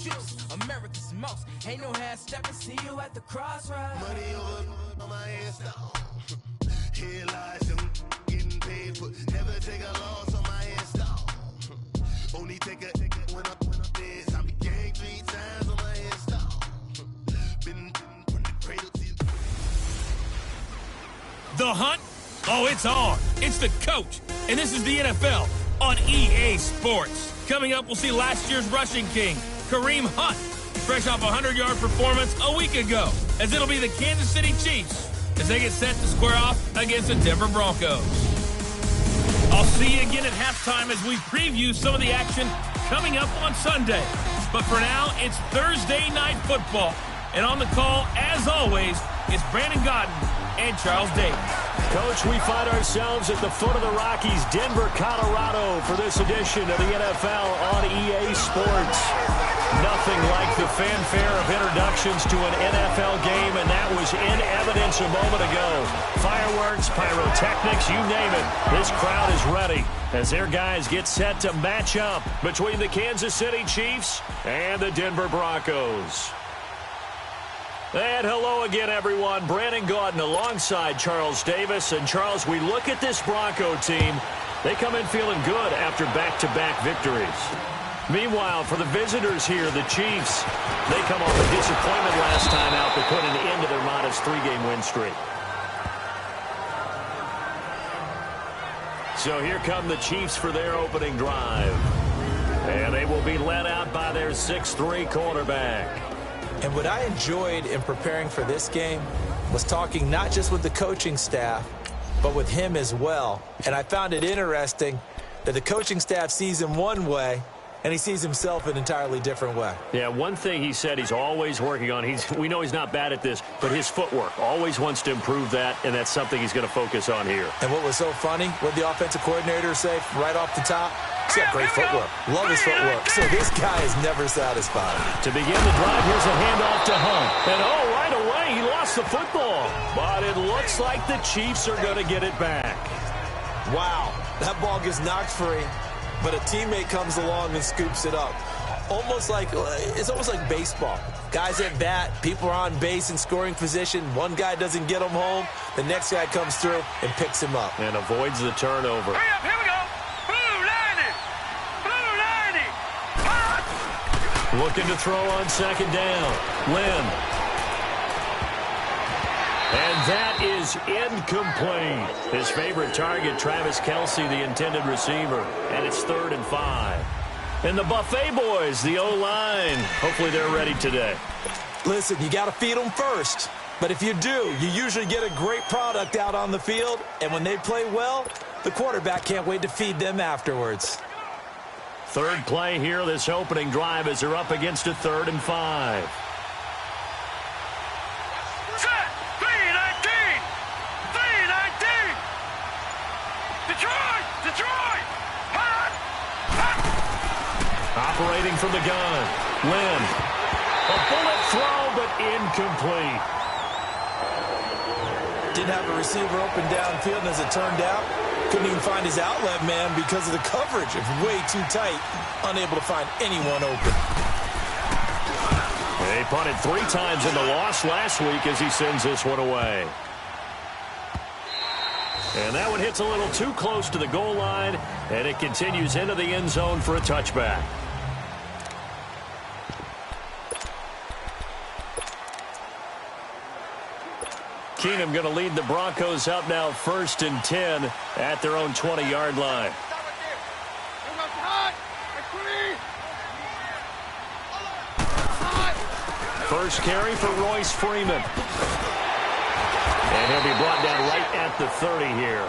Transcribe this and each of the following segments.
juice. America's most. Ain't no half stepping. See you at the crossroads. Money over on my headstone. Here lies them getting paid for. Never take a loss on my headstone. Only take a when I'm dead. I be gang 3 times on my headstone. Been from the cradle to the hunt. Oh, it's on. It's the coach. And this is the NFL on EA Sports. Coming up, we'll see last year's rushing king, Kareem Hunt, fresh off a 100-yard performance a week ago, as it'll be the Kansas City Chiefs as they get set to square off against the Denver Broncos. I'll see you again at halftime as we preview some of the action coming up on Sunday. But for now, it's Thursday Night Football. And on the call, as always, it's Brandon Godden and Charles Davis. Coach, we find ourselves at the foot of the Rockies, Denver, Colorado, for this edition of the NFL on EA Sports. Nothing like the fanfare of introductions to an NFL game, and that was in evidence a moment ago. Fireworks, pyrotechnics, you name it. This crowd is ready as their guys get set to match up between the Kansas City Chiefs and the Denver Broncos. And hello again, everyone. Brandon Gaudin alongside Charles Davis. And, Charles, we look at this Bronco team. They come in feeling good after back-to-back victories. Meanwhile, for the visitors here, the Chiefs, they come off a disappointment last time out that put an end to their modest 3-game win streak. So here come the Chiefs for their opening drive. And they will be led out by their 6'3" quarterback. And what I enjoyed in preparing for this game was talking not just with the coaching staff, but with him as well. And I found it interesting that the coaching staff sees him one way, and he sees himself an entirely different way. Yeah, one thing he said he's always working on, we know he's not bad at this, but his footwork, always wants to improve that, and that's something he's going to focus on here. And what was so funny, what the offensive coordinator say right off the top? He's got great footwork. Love his footwork. So this guy is never satisfied. To begin the drive, here's a handoff to Hunt. And right away, he lost the football. But it looks like the Chiefs are going to get it back. Wow, that ball gets knocked free, but a teammate comes along and scoops it up. It's almost like baseball. Guys at bat, people are on base in scoring position. One guy doesn't get him home. The next guy comes through and picks him up. And avoids the turnover. Hurry up, here we go. Looking to throw on second down. Lynn. And that is incomplete. His favorite target, Travis Kelce, the intended receiver. And it's 3rd and 5. And the Buffet boys, the O-line. Hopefully they're ready today. Listen, you got to feed them first. But if you do, you usually get a great product out on the field. And when they play well, the quarterback can't wait to feed them afterwards. Third play here, this opening drive, as they're up against a 3rd and 5. Set! 3-19! 3-19! Detroit! Detroit! Hot! Hot! Operating from the gun. Lynn. A bullet throw, but incomplete. Didn't have a receiver open downfield, and as it turned out, couldn't even find his outlet man because of the coverage. It's way too tight. Unable to find anyone open. They punted 3 times in the loss last week as he sends this one away. And that one hits a little too close to the goal line, and it continues into the end zone for a touchback. Keenum going to lead the Broncos up now 1st and 10 at their own 20-yard line. First carry for Royce Freeman. And he'll be brought down right at the 30 here.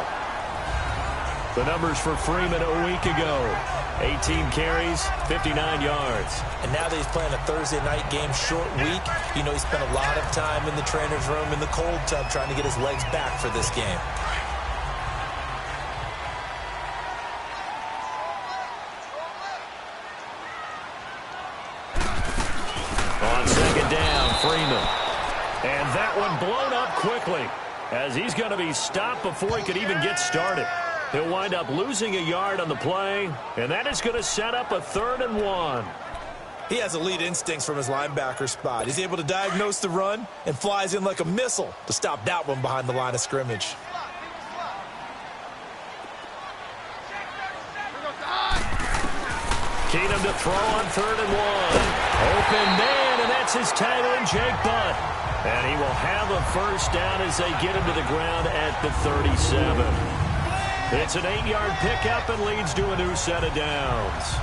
The numbers for Freeman a week ago. 18 carries, 59 yards. And now that he's playing a Thursday night game, short week, you know he spent a lot of time in the trainer's room in the cold tub trying to get his legs back for this game. On second down, Freeman. And that one blown up quickly as he's going to be stopped before he could even get started. He'll wind up losing a yard on the play, and that is going to set up a 3rd and 1. He has elite instincts from his linebacker spot. He's able to diagnose the run and flies in like a missile to stop that one behind the line of scrimmage. Keenum to throw on 3rd and 1. Open man, and that's his tight end, Jake Butt. And he will have a first down as they get him to the ground at the 37. It's an 8-yard pickup and leads to a new set of downs.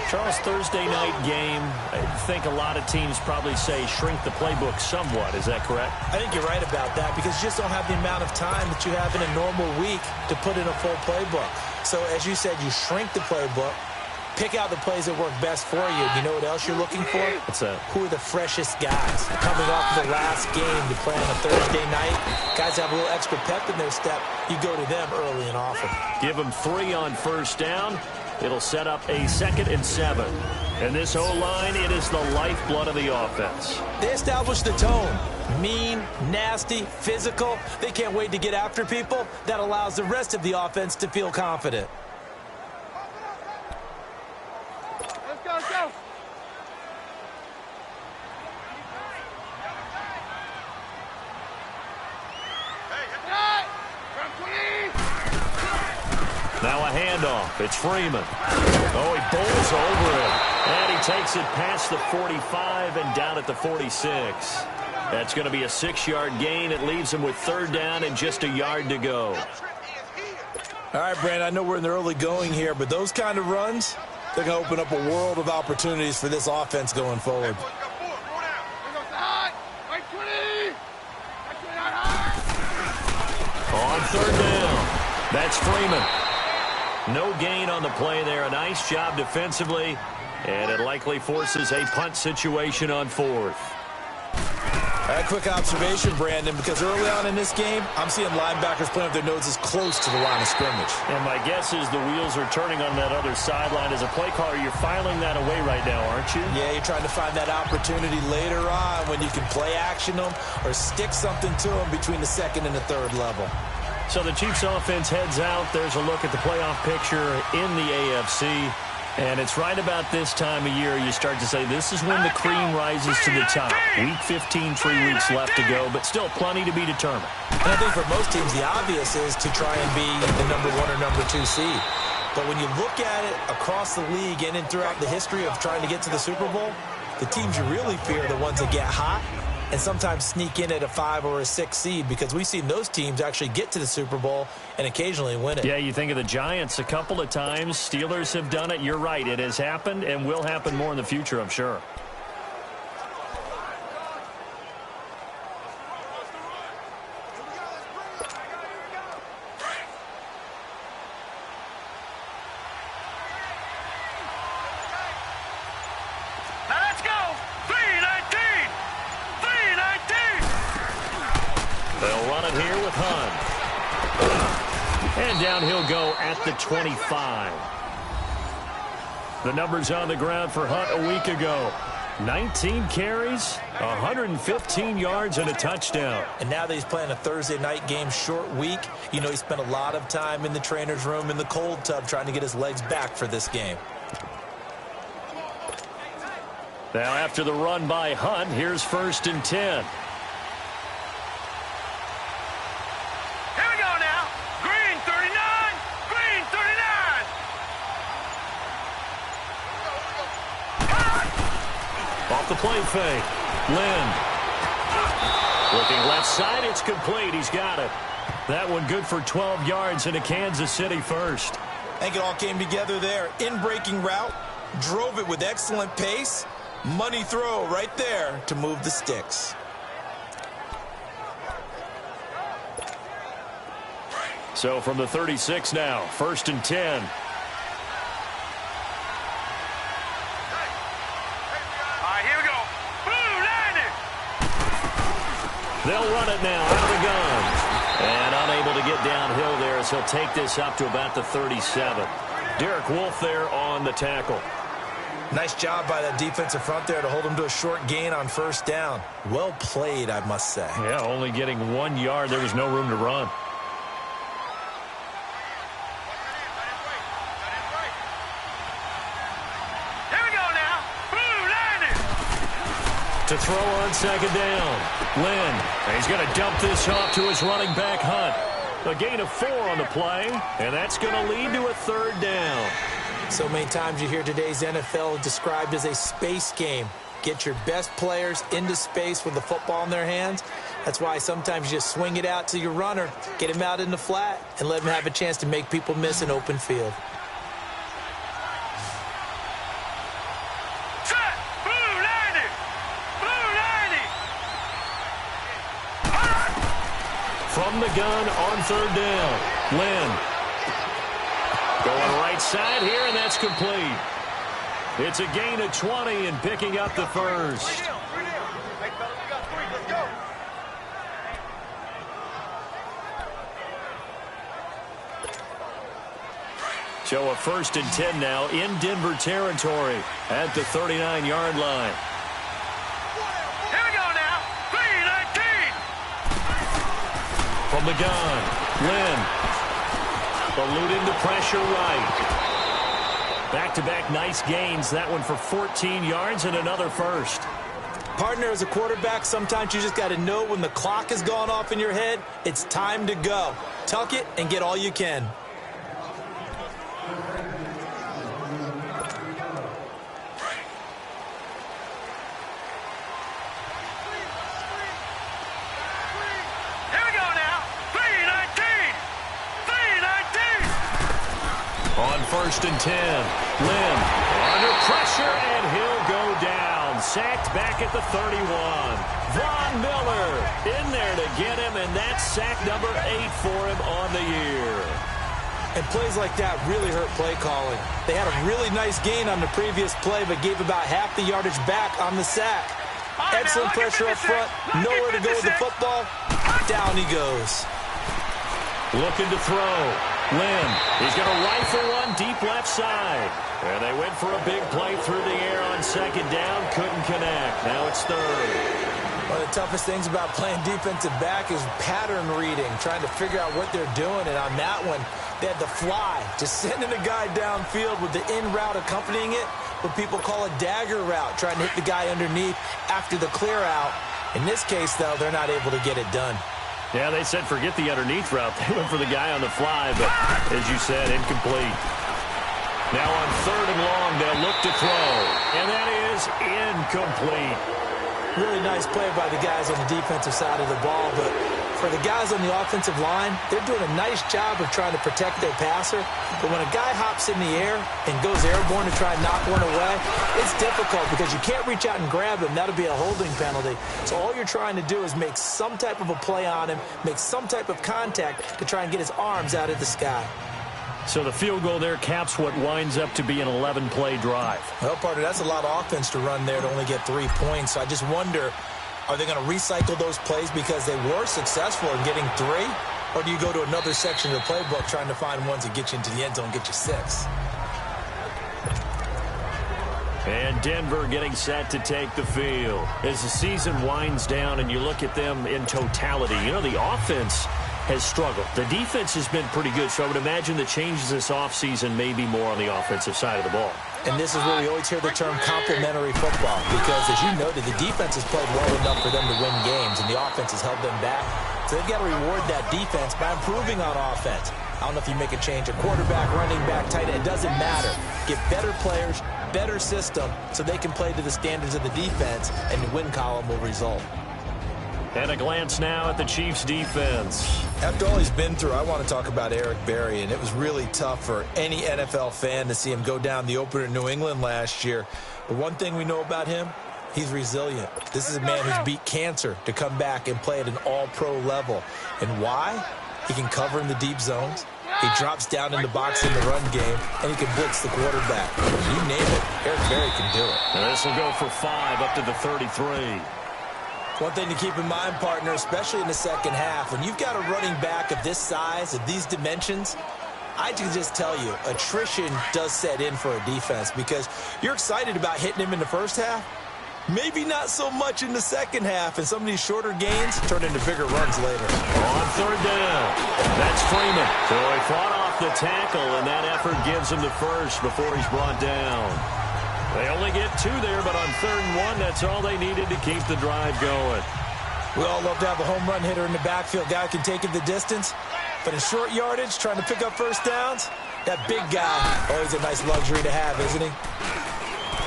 Charles, Thursday night game, I think a lot of teams probably say shrink the playbook somewhat. Is that correct? I think you're right about that because you just don't have the amount of time that you have in a normal week to put in a full playbook. So as you said, you shrink the playbook, pick out the plays that work best for you. You know what else you're looking for? What's that? Who are the freshest guys coming off of the last game to play on a Thursday night? Guys have a little extra pep in their step. You go to them early and often. Give them 3 on first down. It'll set up a 2nd and 7. And this O-line, it is the lifeblood of the offense. They establish the tone. Mean, nasty, physical. They can't wait to get after people. That allows the rest of the offense to feel confident. Let's go, let's go. Now a handoff. It's Freeman. Oh, he bowls over it. And he takes it past the 45 and down at the 46. That's going to be a 6-yard gain. It leaves him with 3rd down and just a yard to go. All right, Brandon, I know we're in the early going here, but those kind of runs, they're going to open up a world of opportunities for this offense going forward. On 3rd down, that's Freeman. No gain on the play there. A nice job defensively, and it likely forces a punt situation on 4th. A quick observation, Brandon, because early on in this game, I'm seeing linebackers playing with their noses close to the line of scrimmage. And my guess is the wheels are turning on that other sideline. As a play caller, you're filing that away right now, aren't you? Yeah, you're trying to find that opportunity later on when you can play action them or stick something to them between the 2nd and the 3rd level. So the Chiefs offense heads out. There's a look at the playoff picture in the AFC. And it's right about this time of year you start to say this is when the cream rises to the top. Week 15, 3 weeks left to go, but still plenty to be determined. And I think for most teams, the obvious is to try and be the number 1 or number 2 seed. But when you look at it across the league and throughout the history of trying to get to the Super Bowl, the teams you really fear are the ones that get hot and sometimes sneak in at a 5 or a 6 seed, because we've seen those teams actually get to the Super Bowl and occasionally win it. Yeah, you think of the Giants a couple of times. Steelers have done it. You're right. It has happened and will happen more in the future, I'm sure. They'll run it here with Hunt. And down he'll go at the 25. The numbers on the ground for Hunt a week ago. 19 carries, 115 yards, and a touchdown. And now that he's playing a Thursday night game, short week, you know he spent a lot of time in the trainer's room, in the cold tub, trying to get his legs back for this game. Now after the run by Hunt, here's 1st and 10. Off the play fake. Lynn. Looking left side, it's complete. He's got it. That one good for 12 yards and a Kansas City first. I think it all came together there. In-breaking route, drove it with excellent pace. Money throw right there to move the sticks. So from the 36 now, 1st and 10. They'll run it now out of the gun. And unable to get downhill there as he'll take this up to about the 37. Derek Wolfe there on the tackle. Nice job by that defensive front there to hold him to a short gain on 1st down. Well played, I must say. Yeah, only getting 1 yard. There was no room to run. Here we go now. Blue line To throw on second down. Lynn. He's going to dump this off to his running back, Hunt. A gain of 4 on the play, and that's going to lead to a third down. So many times you hear today's NFL described as a space game. Get your best players into space with the football in their hands. That's why sometimes you just swing it out to your runner, get him out in the flat, and let him have a chance to make people miss an open field. From the gun on third down. Lynn. Going right side here, and that's complete. It's a gain of 20 and picking up the first. So a 1st and 10 now in Denver territory at the 39-yard line. Here we go now. 3-19. From the gun, Lynn. Eluding the pressure right. Back-to-back nice gains. That one for 14 yards and another first. Partner, as a quarterback, sometimes you just got to know when the clock has gone off in your head, it's time to go. Tuck it and get all you can. Here we go now. 3-19. 3-19. On 1st and 10, Lynn under pressure, and he'll go down. Sacked back at the 31. Von Miller in there to get him, and that's sack number 8 for him on the year. And plays like that really hurt play calling. They had a really nice gain on the previous play, but gave about half the yardage back on the sack. Excellent pressure up front, nowhere to go with the football. Down he goes. Looking to throw. Lynn, he's going to rifle one deep left side. And they went for a big play through the air on second down. Couldn't connect. Now it's third. One of the toughest things about playing defensive back is pattern reading, trying to figure out what they're doing. And on that one, they had the fly, just sending a guy downfield with the in route accompanying it, what people call a dagger route, trying to hit the guy underneath after the clear out. In this case, though, they're not able to get it done. Yeah, they said forget the underneath route. They went for the guy on the fly, but as you said, incomplete. Now on 3rd and long, they'll look to throw, and that is incomplete. Really nice play by the guys on the defensive side of the ball, but for the guys on the offensive line, they're doing a nice job of trying to protect their passer. But when a guy hops in the air and goes airborne to try and knock one away, it's difficult because you can't reach out and grab him. That'll be a holding penalty. So all you're trying to do is make some type of a play on him, make some type of contact to try and get his arms out of the sky. So the field goal there caps what winds up to be an 11-play drive. Well, partner, that's a lot of offense to run there to only get 3 points. So I just wonder, are they going to recycle those plays because they were successful in getting 3? Or do you go to another section of the playbook trying to find ones that get you into the end zone and get you 6? And Denver getting set to take the field. As the season winds down and you look at them in totality, you know, the offense has struggled. The defense has been pretty good, so I would imagine the changes this offseason may be more on the offensive side of the ball. And this is where we always hear the term complementary football, because as you noted, the defense has played well enough for them to win games, and the offense has held them back. So they've got to reward that defense by improving on offense. I don't know if you make a change, a quarterback, running back, tight end, it doesn't matter. Get better players, better system, so they can play to the standards of the defense, and the win column will result. And a glance now at the Chiefs' defense. After all he's been through, I want to talk about Eric Berry, and it was really tough for any NFL fan to see him go down the opener in New England last year. But one thing we know about him, he's resilient. This is a man who's beat cancer to come back and play at an all-pro level. And why? He can cover in the deep zones. He drops down in the box in the run game, and he can blitz the quarterback. You name it, Eric Berry can do it. And this will go for 5 up to the 33. One thing to keep in mind, partner, especially in the second half, when you've got a running back of this size, of these dimensions, I can just tell you, attrition does set in for a defense because you're excited about hitting him in the first half. Maybe not so much in the second half, and some of these shorter gains turn into bigger runs later. On 3rd down, that's Freeman. So he fought off the tackle, and that effort gives him the first before he's brought down. They only get 2 there, but on 3rd and 1, that's all they needed to keep the drive going. We all love to have a home run hitter in the backfield. Guy can take it the distance. But in short yardage, trying to pick up first downs, that big guy, always a nice luxury to have, isn't he?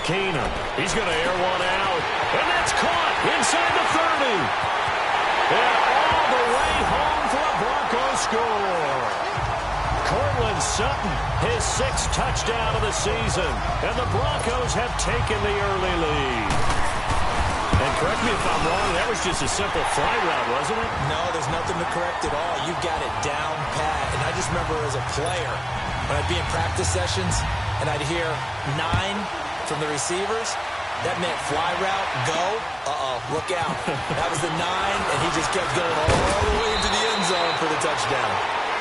Keenum, he's going to air one out. And that's caught inside the 30. And all the way home for a Broncos score. Cortland Sutton, his 6th touchdown of the season. And the Broncos have taken the early lead. And correct me if I'm wrong, that was just a simple fly route, wasn't it? No, there's nothing to correct at all. You've got it down pat. And I just remember as a player, when I'd be in practice sessions and I'd hear 9 from the receivers, that meant fly route, go, look out. That was the 9, and he just kept going all the way into the end zone for the touchdown.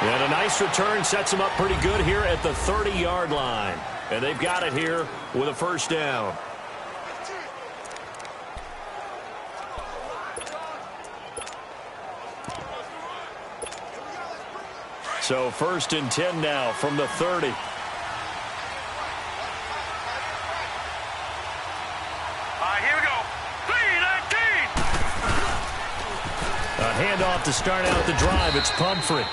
And a nice return sets them up pretty good here at the 30-yard line. And they've got it here with a first down. So 1st and 10 now from the 30. Here we go. 3-19. A handoff to start out the drive. It's Pumphrey.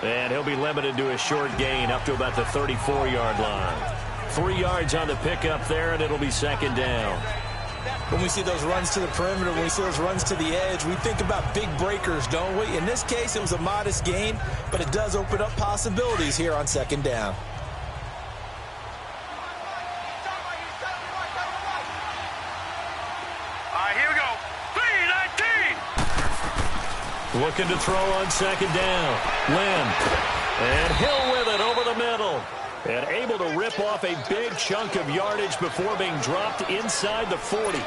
And he'll be limited to a short gain up to about the 34-yard line. 3 yards on the pickup there, and it'll be 2nd down. When we see those runs to the perimeter, when we see those runs to the edge, we think about big breakers, don't we? In this case, it was a modest gain, but it does open up possibilities here on 2nd down. Here we go. 3-19. Looking to throw on 2nd down. Lynn. And Hill with it over the middle. And able to rip off a big chunk of yardage before being dropped inside the 40.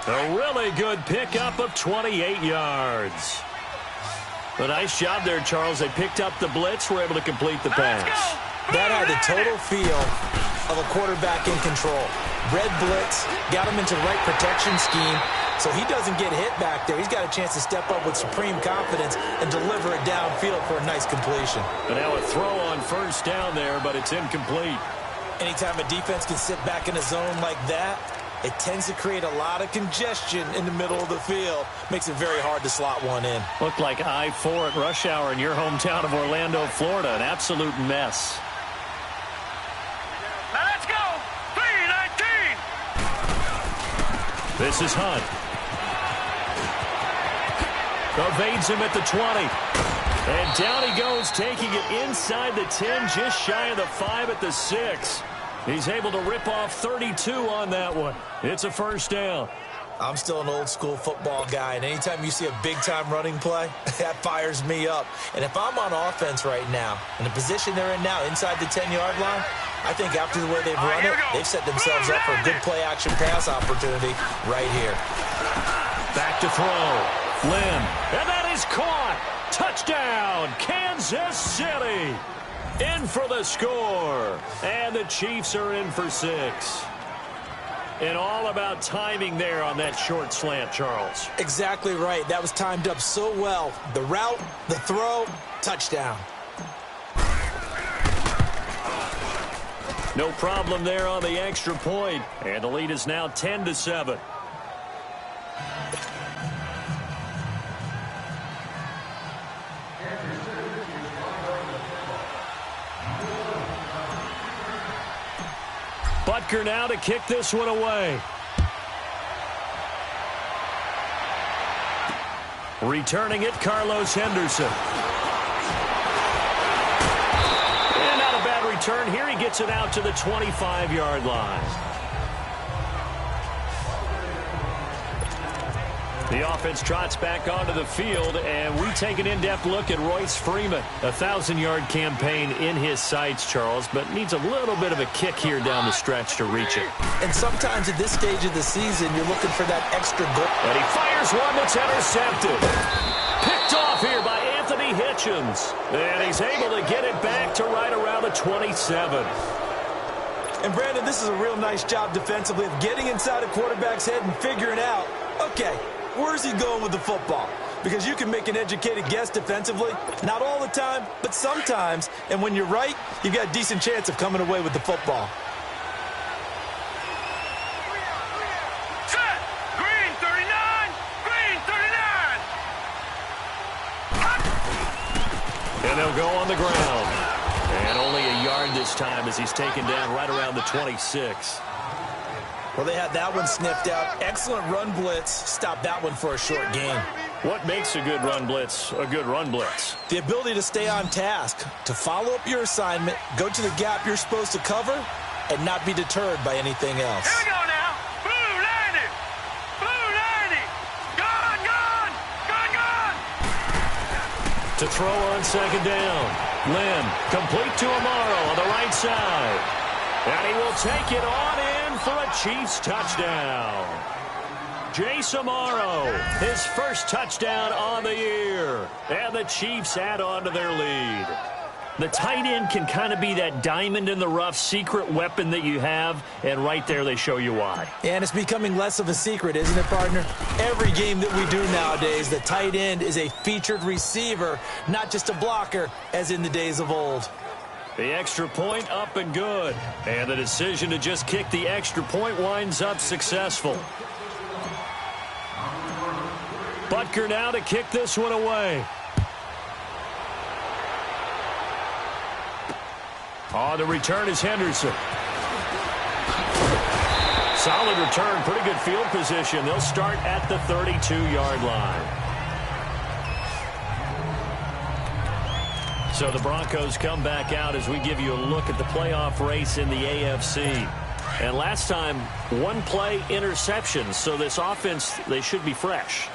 A really good pickup of 28 yards. A nice job there, Charles. They picked up the blitz, were able to complete the pass. That had the total feel of a quarterback in control. Red blitz, got him into the right protection scheme, so he doesn't get hit back there. He's got a chance to step up with supreme confidence and deliver it downfield for a nice completion. And now a throw on 1st down there, but it's incomplete. Anytime a defense can sit back in a zone like that, it tends to create a lot of congestion in the middle of the field. Makes it very hard to slot one in. Looked like I-4 at rush hour in your hometown of Orlando, Florida. An absolute mess. Now let's go. 3-19. This is Hunt. Evades him at the 20. And down he goes, taking it inside the 10, just shy of the 5 at the 6. He's able to rip off 32 on that one. It's a 1st down. I'm still an old-school football guy, and anytime you see a big-time running play, that fires me up. And if I'm on offense right now, in the position they're in now, inside the 10-yard line, I think after the way they've run it, they've set themselves up for a good play-action pass opportunity right here. Back to throw. Lynn. And that is caught. Touchdown, Kansas City. In for the score. And the Chiefs are in for 6. And all about timing there on that short slant, Charles. Exactly right. That was timed up so well. The route, the throw, touchdown. No problem there on the extra point. And the lead is now 10-7. Butker now to kick this one away. Returning it, Carlos Henderson. And not a bad return here. He gets it out to the 25-yard line. The offense trots back onto the field, and we take an in-depth look at Royce Freeman. A 1,000-yard campaign in his sights, Charles, but needs a little bit of a kick here down the stretch to reach it. And sometimes at this stage of the season, you're looking for that extra goal. And he fires one that's intercepted. Picked off here by Anthony Hitchens. And he's able to get it back to right around the 27. And, Brandon, this is a real nice job defensively of getting inside a quarterback's head and figuring out, okay, where's he going with the football? Because you can make an educated guess defensively. Not all the time, but sometimes. And when you're right, you've got a decent chance of coming away with the football. go on the ground. And only a yard this time as he's taken down right around the 26. Well, they had that one sniffed out. Excellent run blitz. Stop that one for a short gain. What makes a good run blitz a good run blitz? The ability to stay on task, to follow up your assignment, go to the gap you're supposed to cover, and not be deterred by anything else. Here we go now. Blue 90. Blue 90. Gone, gone. Gone, gone. To throw on second down. Lynn, complete to Amaro on the right side. And he will take it on in for a Chiefs touchdown. Jace Amaro, his first touchdown on the year. And the Chiefs add on to their lead. The tight end can kind of be that diamond in the rough secret weapon that you have, and right there they show you why. And it's becoming less of a secret, isn't it, partner? Every game that we do nowadays, the tight end is a featured receiver, not just a blocker, as in the days of old. The extra point up and good. And the decision to just kick the extra point winds up successful. Butker now to kick this one away. On the return is Henderson. Solid return, pretty good field position. They'll start at the 32-yard line. So the Broncos come back out as we give you a look at the playoff race in the AFC. And last time, one play interception. So this offense, they should be fresh.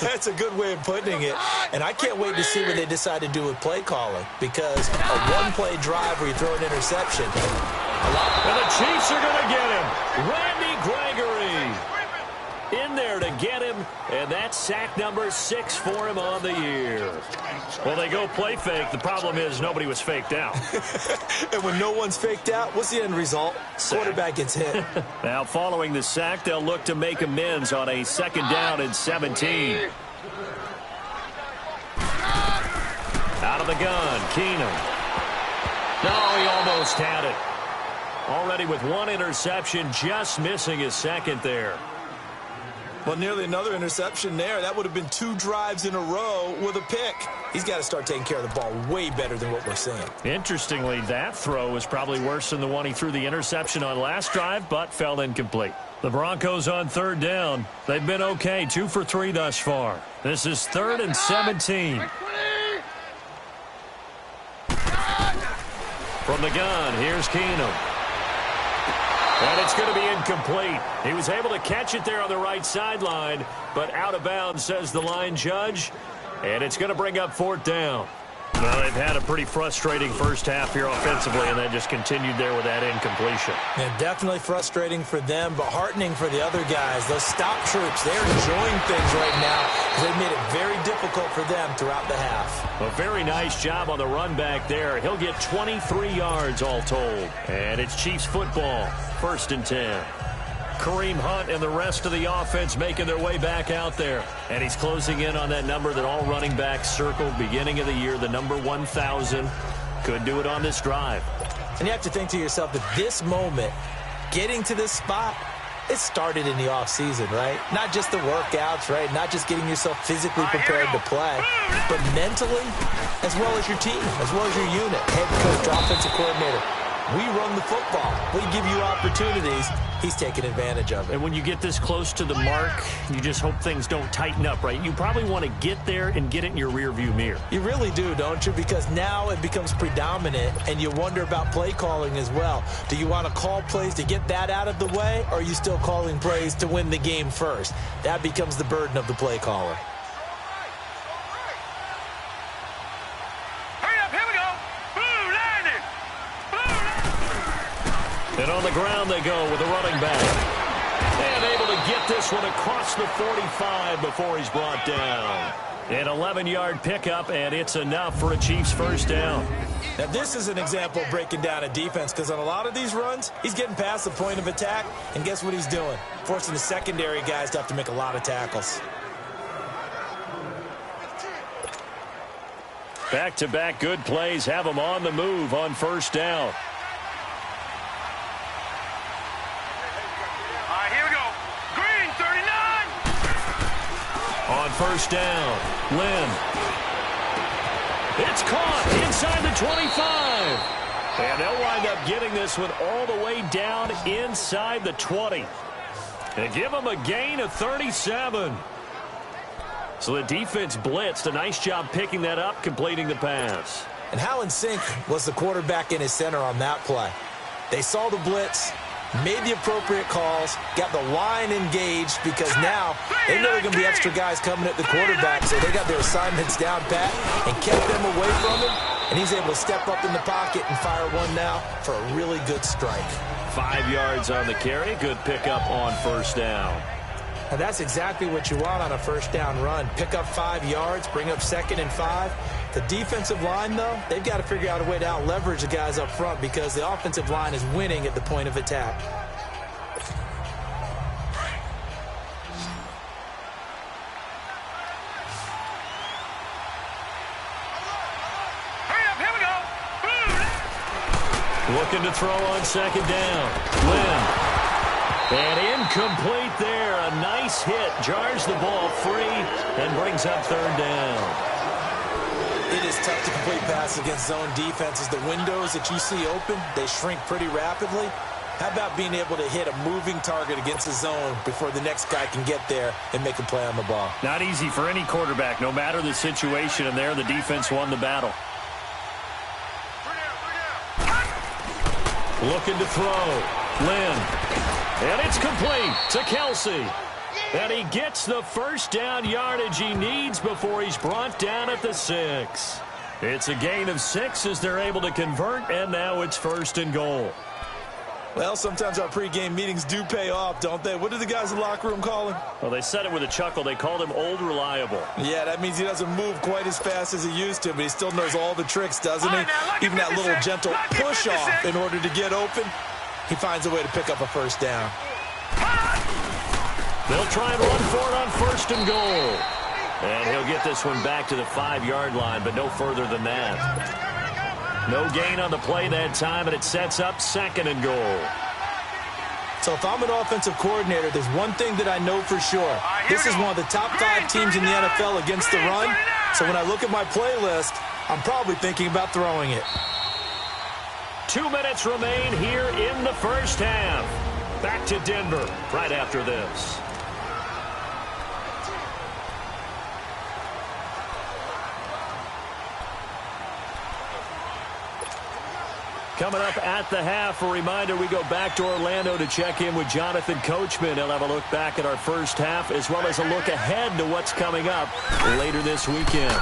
That's a good way of putting it. And I can't wait to see what they decide to do with play calling. Because a one-play drive where you throw an interception. And the Chiefs are going to get him. Randy Gregory in there to get him. And that's sack number 6 for him on the year. Well, they go play fake. The problem is nobody was faked out. And when no one's faked out, what's the end result? Sack. Quarterback gets hit. Now, following the sack, they'll look to make amends on a 2nd down and 17. Out of the gun, Keenum. No, he almost had it. Already with one interception, just missing his second there. Well, nearly another interception there. That would have been 2 drives in a row with a pick. He's got to start taking care of the ball way better than what we're seeing. Interestingly, that throw was probably worse than the one he threw the interception on last drive, but fell incomplete. The Broncos on 3rd down. They've been okay, 2 for 3 thus far. This is 3rd and 17. From the gun, here's Keenum. And it's going to be incomplete. He was able to catch it there on the right sideline, but out of bounds, says the line judge. And it's going to bring up 4th down. Well, they've had a pretty frustrating first half here offensively, and then just continued there with that incompletion. Yeah, definitely frustrating for them, but heartening for the other guys. Those stop troops, they're enjoying things right now because they've made it very difficult for them throughout the half. A very nice job on the run back there. He'll get 23 yards all told. And it's Chiefs football, 1st and 10. Kareem Hunt and the rest of the offense making their way back out there. And he's closing in on that number that all running backs circled beginning of the year, the number 1,000. Could do it on this drive. And you have to think to yourself that this moment, getting to this spot, it started in the offseason, right? Not just the workouts, right? Not just getting yourself physically prepared to play, but mentally, as well as your team, as well as your unit, head coach, offensive coordinator. We run the football. We give you opportunities. He's taking advantage of it. And when you get this close to the mark, you just hope things don't tighten up, right? You probably want to get there and get it in your rearview mirror. You really do, don't you? Because now it becomes predominant, and you wonder about play calling as well. Do you want to call plays to get that out of the way, or are you still calling plays to win the game first? That becomes the burden of the play caller. And on the ground they go with a running back. And able to get this one across the 45 before he's brought down. An 11-yard pickup, and it's enough for a Chiefs 1st down. Now, this is an example of breaking down a defense, because on a lot of these runs, he's getting past the point of attack, and guess what he's doing? Forcing the secondary guys to have to make a lot of tackles. Back-to-back good plays have him on the move on 1st down. On 1st down, Lynn. It's caught inside the 25. And they'll wind up getting this one all the way down inside the 20. And give them a gain of 37. So the defense blitzed. A nice job picking that up, completing the pass. And how in sync was the quarterback in his center on that play? They saw the blitz, made the appropriate calls, got the line engaged because now they know there are going to be extra guys coming at the quarterback, so they got their assignments down pat and kept them away from him, and he's able to step up in the pocket and fire one now for a really good strike. 5 yards on the carry. Good pickup on first down. Now that's exactly what you want on a first down run. Pick up 5 yards, bring up 2nd and 5. The defensive line, though, they've got to figure out a way to out-leverage the guys up front because the offensive line is winning at the point of attack. Hurry up, here we go. Looking to throw on 2nd down. Lynn. And incomplete there. A nice hit. Jars the ball free and brings up 3rd down. It is tough to complete passes against zone defenses. The windows that you see open, they shrink pretty rapidly. How about being able to hit a moving target against the zone before the next guy can get there and make a play on the ball? Not easy for any quarterback, no matter the situation, and there the defense won the battle. Looking to throw. Lynn. And it's complete to Kelsey. And he gets the first down yardage he needs before he's brought down at the 6. It's a gain of 6 as they're able to convert, and now it's 1st and goal. Well, sometimes our pregame meetings do pay off, don't they? What do the guys in the locker room call him? Well, they said it with a chuckle. They called him Old Reliable. Yeah, that means he doesn't move quite as fast as he used to, but he still knows all the tricks, doesn't he? Even that little gentle push-off in order to get open, he finds a way to pick up a first down. They'll try and run for it on 1st and goal. And he'll get this one back to the 5-yard line, but no further than that. No gain on the play that time, and it sets up 2nd and goal. So if I'm an offensive coordinator, there's one thing that I know for sure. This is one of the top 5 teams in the NFL against the run. So when I look at my playlist, I'm probably thinking about throwing it. 2 minutes remain here in the first half. Back to Denver right after this. Coming up at the half, a reminder, we go back to Orlando to check in with Jonathan Coachman. He'll have a look back at our first half as well as a look ahead to what's coming up later this weekend.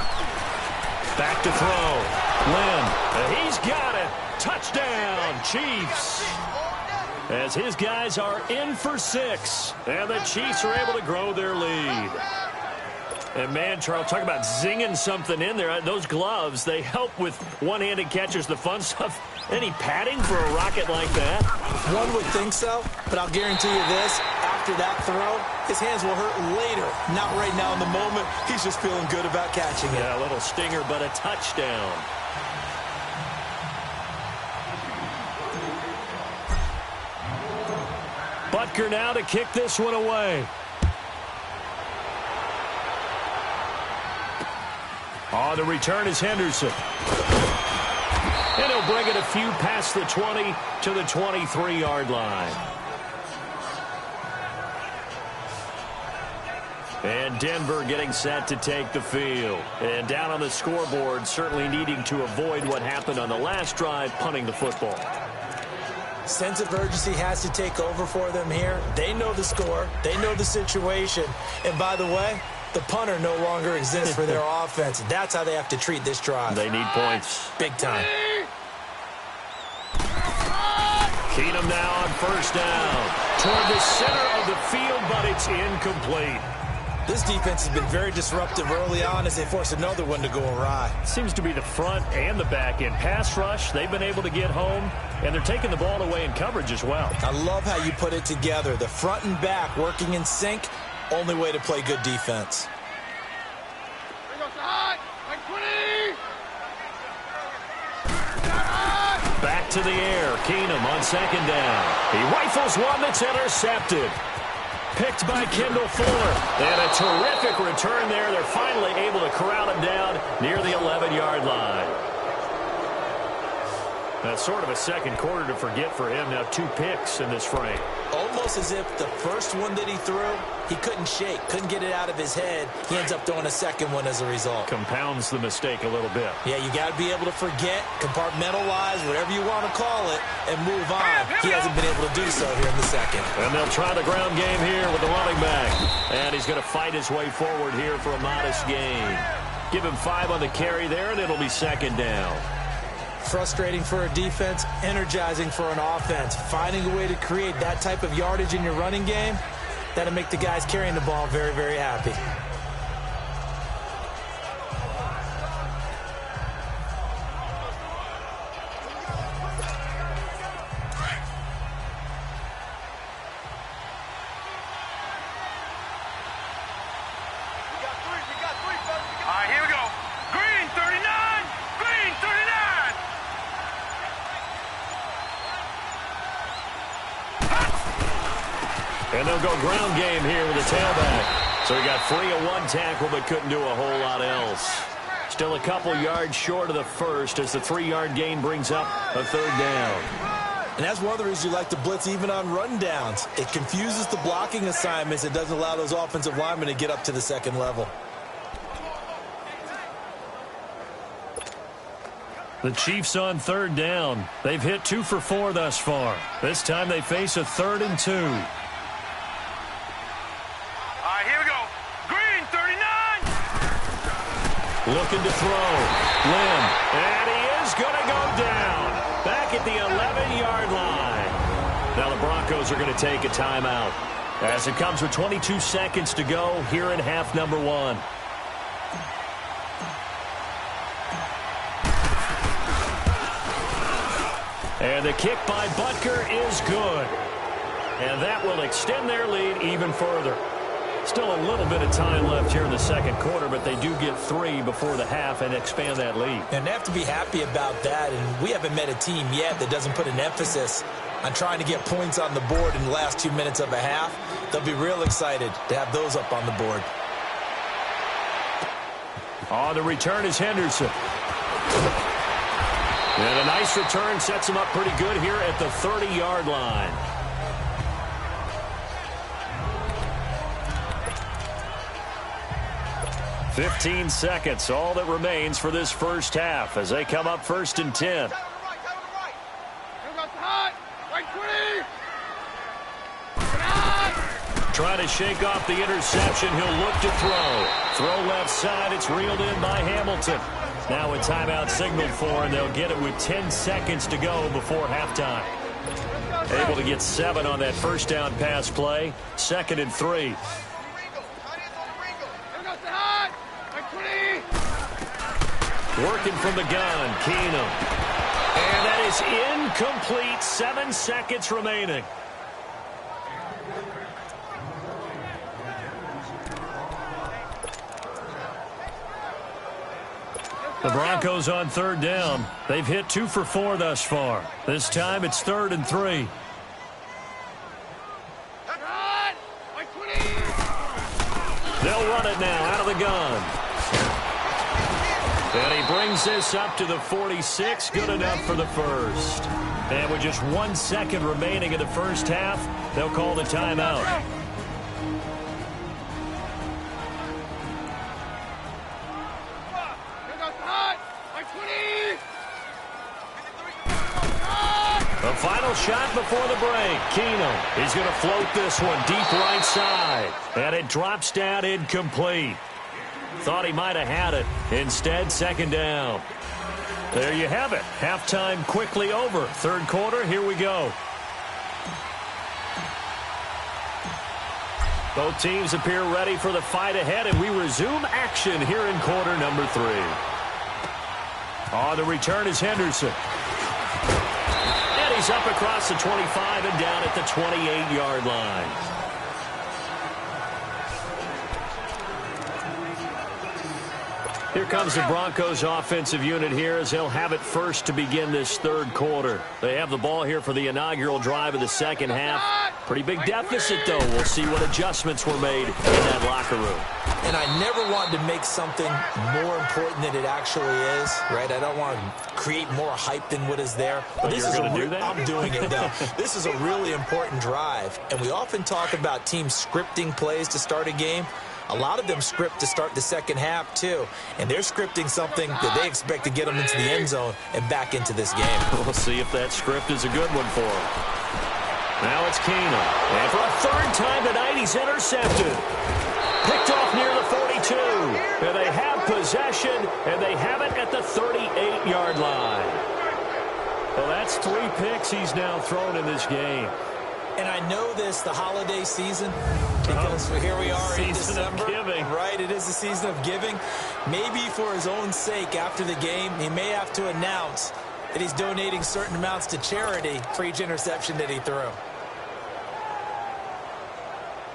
Back to throw. Lynn, he's got it. Touchdown, Chiefs. As his guys are in for 6, and the Chiefs are able to grow their lead. And, man, Charles, talk about zinging something in there. Those gloves, they help with one-handed catches, the fun stuff. Any padding for a rocket like that? One would think so, but I'll guarantee you this. After that throw, his hands will hurt later. Not right now in the moment. He's just feeling good about catching it. Yeah, a little stinger, but a touchdown. Butker now to kick this one away. On the return is Henderson. And he'll bring it a few past the 20 to the 23-yard line. And Denver getting set to take the field. And down on the scoreboard, certainly needing to avoid what happened on the last drive, punting the football. Sense of urgency has to take over for them here. They know the score. They know the situation. And by the way, the punter no longer exists for their offense. That's how they have to treat this drive. They need points. Big time. Keenum now on first down. Toward the center of the field, but it's incomplete. This defense has been very disruptive early on as they force another one to go awry. Seems to be the front and the back end. Pass rush, they've been able to get home, and they're taking the ball away in coverage as well. I love how you put it together. The front and back working in sync, only way to play good defense. Back to the air. Keenum on second down. He rifles one that's intercepted. Picked by Kendall Fuller. And a terrific return there. They're finally able to corral him down near the 11-yard line. That's sort of a second quarter to forget for him. Now 2 picks in this frame. Almost as if the first one that he threw, he couldn't shake, couldn't get it out of his head. He ends up throwing a second one as a result. Compounds the mistake a little bit. Yeah, you got to be able to forget, compartmentalize, whatever you want to call it, and move on. He hasn't been able to do so here in the second. And they'll try the ground game here with the running back. And he's going to fight his way forward here for a modest gain. Give him 5 on the carry there, and it'll be second down. Frustrating for a defense, energizing for an offense. Finding a way to create that type of yardage in your running game, that'll make the guys carrying the ball very, very happy. All right, here we go. Green 39. Green 39. And they'll go ground game here with a tailback. So he got free of 1 tackle but couldn't do a whole lot else. Still a couple yards short of the first as the 3-yard gain brings up a 3rd down. And that's one of the reasons you like to blitz even on run downs. It confuses the blocking assignments. It doesn't allow those offensive linemen to get up to the second level. The Chiefs on 3rd down. They've hit 2 for 4 thus far. This time they face a 3rd and 2. Here we go. Green 39. Looking to throw. Lynn. And he is going to go down. Back at the 11-yard line. Now the Broncos are going to take a timeout. As it comes with 22 seconds to go here in half number 1. And the kick by Butker is good. And that will extend their lead even further. Still a little bit of time left here in the second quarter, but they do get 3 before the half and expand that lead. And they have to be happy about that. And we haven't met a team yet that doesn't put an emphasis on trying to get points on the board in the last 2 minutes of a half. They'll be real excited to have those up on the board. On the return is Henderson. And a nice return sets him up pretty good here at the 30-yard line. 15 seconds, all that remains for this first half as they come up 1st and 10. Trying to shake off the interception. He'll look to throw. Throw left side. It's reeled in by Hamilton. Now a timeout signaled for, and they'll get it with 10 seconds to go before halftime. Able to get 7 on that first down pass play. 2nd and 3. Working from the gun, Keenum. And that is incomplete. 7 seconds remaining. The Broncos on 3rd down. They've hit 2 for 4 thus far. This time it's 3rd and 3. They'll run it now out of the gun. And he brings this up to the 46. Good enough for the first. And with just 1 second remaining in the first half, they'll call the timeout. The final shot before the break. Keenum. He's going to float this one deep right side. And it drops down incomplete. Thought he might have had it. Instead, 2nd down. There you have it. Halftime quickly over. 3rd quarter, here we go. Both teams appear ready for the fight ahead, and we resume action here in quarter number 3. On the return is Henderson. And he's up across the 25 and down at the 28-yard line. Here comes the Broncos offensive unit here as they'll have it first to begin this 3rd quarter. They have the ball here for the inaugural drive of the second half. Pretty big deficit, though. We'll see what adjustments were made in that locker room. And I never want to make something more important than it actually is, right? I don't want to create more hype than what is there. But this is I'm doing it now. This is a really important drive. And we often talk about teams scripting plays to start a game. A lot of them script to start the second half, too. And they're scripting something that they expect to get them into the end zone and back into this game. We'll see if that script is a good one for them. Now it's Keenum. And for a third time tonight, he's intercepted. Picked off near the 42. And they have possession, and they have it at the 38-yard line. Well, that's 3 picks he's now thrown in this game. And I know this, the holiday season, because here we are in December. Of giving. Right, it is the season of giving. Maybe for his own sake after the game, he may have to announce that he's donating certain amounts to charity for each interception that he threw.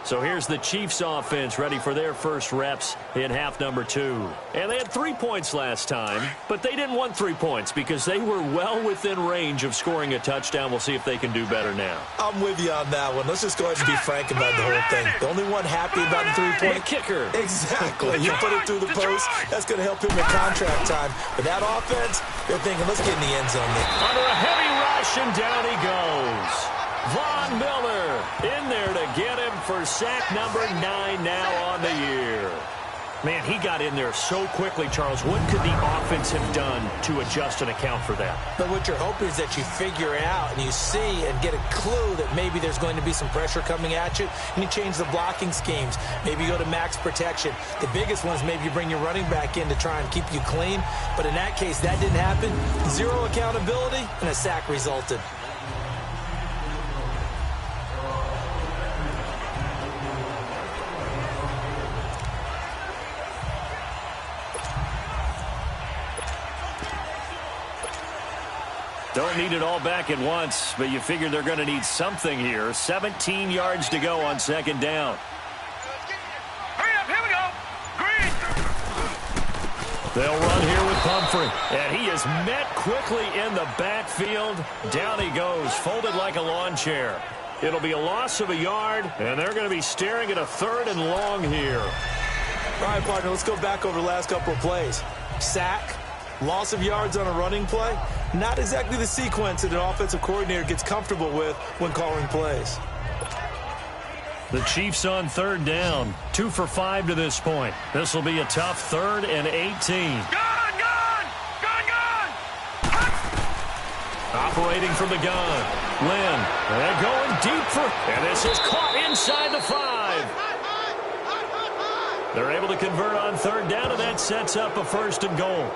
So here's the Chiefs offense ready for their first reps in half number 2. And they had 3 points last time, but they didn't want 3 points because they were well within range of scoring a touchdown. We'll see if they can do better now. I'm with you on that one. Let's just go ahead and be frank about the whole thing. The only one happy about the 3-point kicker. Exactly. You put it through the post, that's going to help him in contract time. But that offense, they're thinking, let's get in the end zone there. Under a heavy rush, and down he goes. Von Miller in there to get him for sack number 9 now on the year. Man, he got in there so quickly, Charles. What could the offense have done to adjust and account for that? But what you're hoping is that you figure it out and you see and get a clue that maybe there's going to be some pressure coming at you, and you change the blocking schemes. Maybe you go to max protection. The biggest one is maybe you bring your running back in to try and keep you clean. But in that case, that didn't happen. 0 accountability, and a sack resulted. Don't need it all back at once, but you figure they're going to need something here. 17 yards to go on second down. Hurry up, here we go. Green. They'll run here with Pumphrey, and he is met quickly in the backfield. Down he goes, folded like a lawn chair. It'll be a loss of a yard, and they're going to be staring at a 3rd and long here. All right, partner, let's go back over the last couple of plays. Sack, loss of yards on a running play. Not exactly the sequence that an offensive coordinator gets comfortable with when calling plays. The Chiefs on 3rd down. 2 for 5 to this point. This will be a tough 3rd and 18. Gone, gone, gone, gone. Operating from the gun. Lynn, and going deep for, and this is caught inside the 5. They're able to convert on 3rd down, and that sets up a 1st and goal.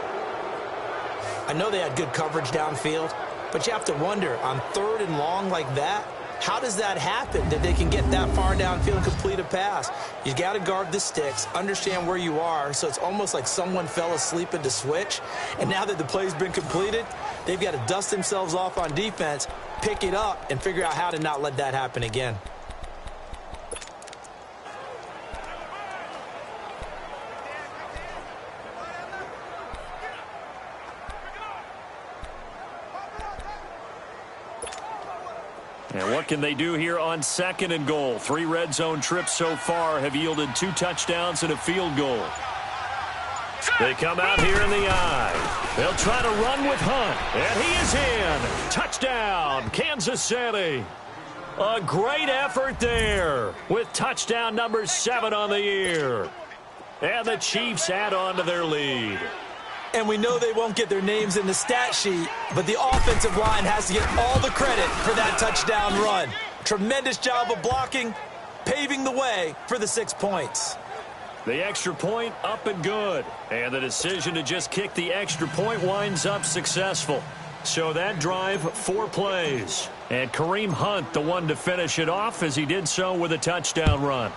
I know they had good coverage downfield, but you have to wonder, on 3rd and long like that, how does that happen that they can get that far downfield and complete a pass? You got to guard the sticks, understand where you are, so it's almost like someone fell asleep at the switch, and now that the play's been completed, they've got to dust themselves off on defense, pick it up, and figure out how to not let that happen again. And what can they do here on 2nd and goal? 3 red zone trips so far have yielded 2 touchdowns and a field goal. They come out here in the eye. They'll try to run with Hunt. And he is in. Touchdown, Kansas City. A great effort there with touchdown number 7 on the year. And the Chiefs add on to their lead. And we know they won't get their names in the stat sheet, but the offensive line has to get all the credit for that touchdown run. Tremendous job of blocking, paving the way for the 6 points. The extra point up and good. And the decision to just kick the extra point winds up successful. So that drive, 4 plays. And Kareem Hunt, the one to finish it off, as he did so with a touchdown run.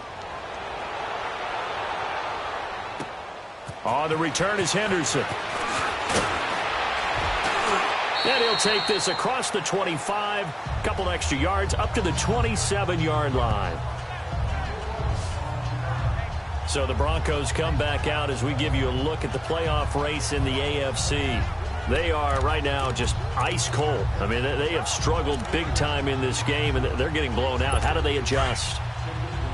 On the return is Henderson. And he'll take this across the 25, couple extra yards up to the 27-yard line. So the Broncos come back out as we give you a look at the playoff race in the AFC. They are right now just ice cold. I mean, they have struggled big time in this game, and they're getting blown out. How do they adjust?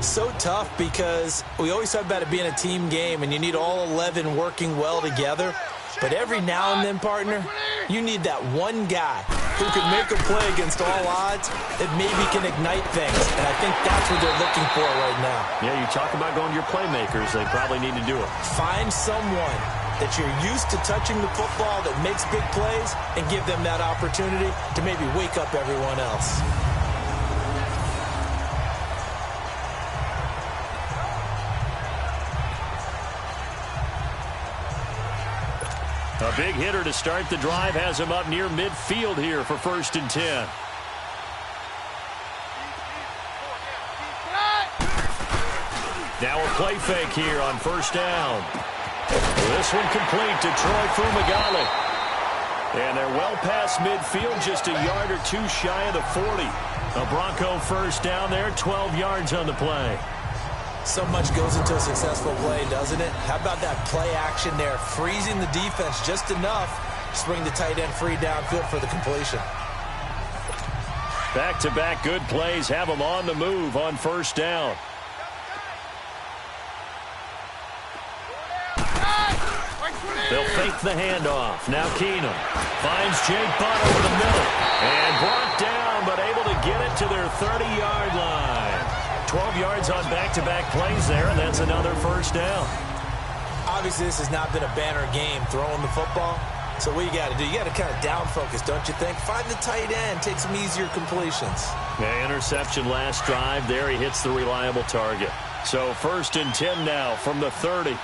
So tough because we always talk about it being a team game, and you need all 11 working well together. But every now and then, partner, you need that one guy who can make a play against all odds that maybe can ignite things. And I think that's what they're looking for right now. Yeah, you talk about going to your playmakers. They probably need to do it. Find someone that you're used to touching the football that makes big plays and give them that opportunity to maybe wake up everyone else. A big hitter to start the drive has him up near midfield here for 1st and 10. Now a play fake here on 1st down. This one complete to Troy Fumagalli. And they're well past midfield, just a yard or two shy of the 40. A Bronco 1st down there, 12 yards on the play. So much goes into a successful play, doesn't it? How about that play action there, freezing the defense just enough to bring the tight end free downfield for the completion. Back-to-back good plays have them on the move on 1st down. They'll fake the handoff. Now Keenum finds Jake Butt over the middle. And brought down, but able to get it to their 30-yard line. 12 yards on back-to-back plays there, and that's another 1st down. Obviously, this has not been a banner game throwing the football. So what you got to do, you got to kind of down focus, don't you think? Find the tight end, take some easier completions. Yeah, interception last drive. There he hits the reliable target. So 1st and 10 now from the 30.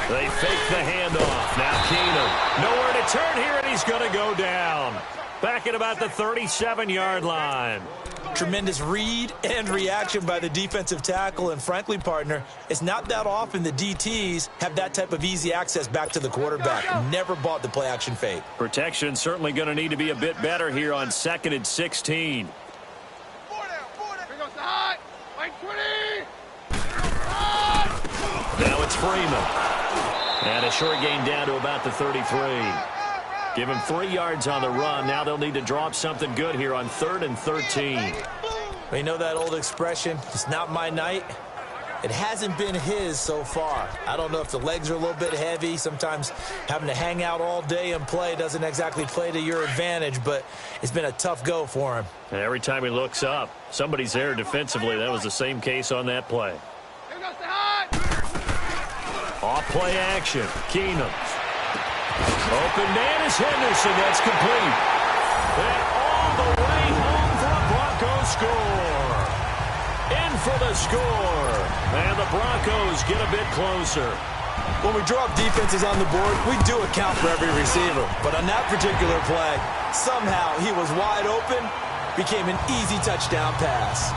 They fake the handoff. Now Keenum. Nowhere to turn here, and he's going to go down. Back at about the 37-yard line. Tremendous read and reaction by the defensive tackle. And frankly, partner, it's not that often the DTs have that type of easy access back to the quarterback. Never bought the play action fake. Protection certainly going to need to be a bit better here on 2nd and 16. Now it's Freeman. And a short gain down to about the 33. Give him 3 yards on the run. Now they'll need to drop something good here on 3rd and 13. Well, you know that old expression, it's not my night. It hasn't been his so far. I don't know if the legs are a little bit heavy. Sometimes having to hang out all day and play doesn't exactly play to your advantage, but it's been a tough go for him. And every time he looks up, somebody's there defensively. That was the same case on that play. Off play action. Keenum. Open man is Henderson. That's complete. And all the way home for a Broncos score. In for the score. And the Broncos get a bit closer. When we draw up defenses on the board, we do account for every receiver. But on that particular play, somehow he was wide open, became an easy touchdown pass.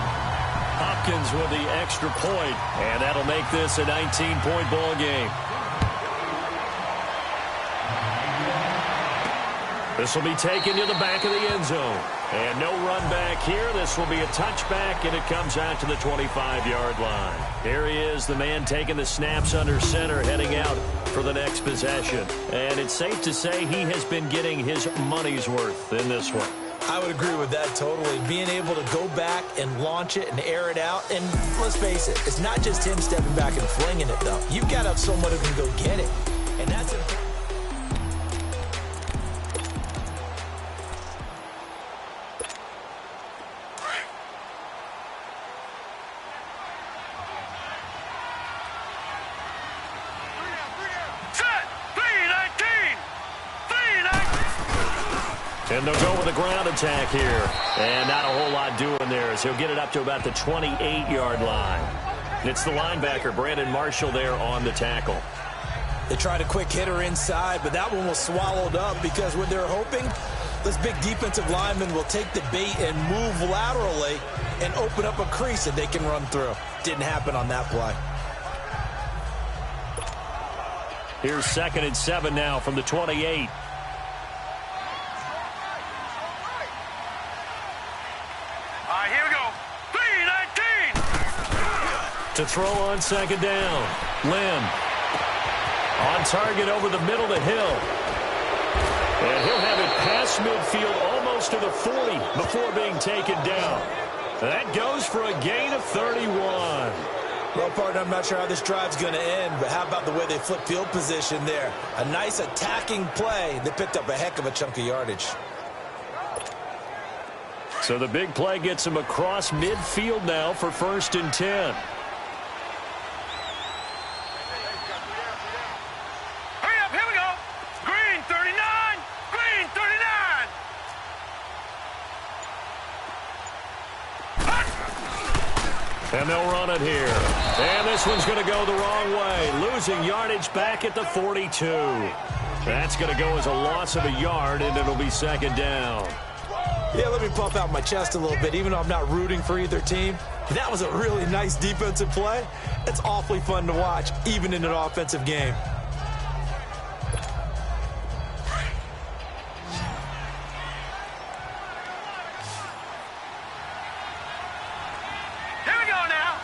Hopkins with the extra point, and that'll make this a 19-point ball game. This will be taken to the back of the end zone. And no run back here. This will be a touchback, and it comes out to the 25-yard line. Here he is, the man taking the snaps under center, heading out for the next possession. And it's safe to say he has been getting his money's worth in this one. I would agree with that totally. Being able to go back and launch it and air it out. And let's face it, it's not just him stepping back and flinging it, though. You've got to have someone who can go get it. And that's important. And they'll go with a ground attack here. And not a whole lot doing there as he'll get it up to about the 28-yard line. It's the linebacker, Brandon Marshall, there on the tackle. They tried a quick hitter inside, but that one was swallowed up because what they're hoping, this big defensive lineman will take the bait and move laterally and open up a crease that they can run through. Didn't happen on that play. Here's 2nd and 7 now from the 28. Here we go. 3-19. To throw on 2nd down. Lim. On target over the middle to Hill. And he'll have it past midfield almost to the 40 before being taken down. That goes for a gain of 31. Well, partner, I'm not sure how this drive's going to end, but how about the way they flip field position there? A nice attacking play. They picked up a heck of a chunk of yardage. So the big play gets him across midfield now for 1st and 10. Hurry up, here we go. Green 39, green 39. And they'll run it here. And this one's going to go the wrong way. Losing yardage back at the 42. That's going to go as a loss of a yard, and it'll be 2nd down. Yeah, let me puff out my chest a little bit, even though I'm not rooting for either team. That was a really nice defensive play. It's awfully fun to watch, even in an offensive game. Here we go now.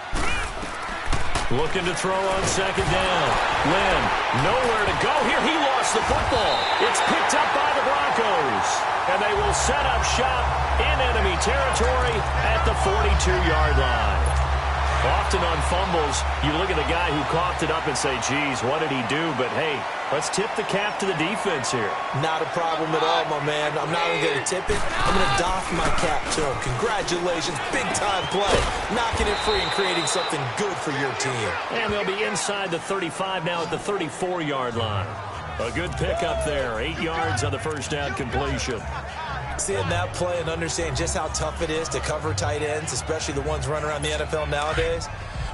Looking to throw on 2nd down. Lynn, nowhere to go here. He lost the football. It's picked up by the Broncos. And they will set up shop in enemy territory at the 42-yard line. Often on fumbles, you look at the guy who coughed it up and say, geez, what did he do? But, hey, let's tip the cap to the defense here. Not a problem at all, my man. I'm not even going to tip it. I'm going to doff my cap to him. Congratulations. Big-time play. Knocking it free and creating something good for your team. And they'll be inside the 35 now at the 34-yard line. A good pickup there. 8 yards on the 1st down completion. Seeing that play and understanding just how tough it is to cover tight ends, especially the ones running around the NFL nowadays,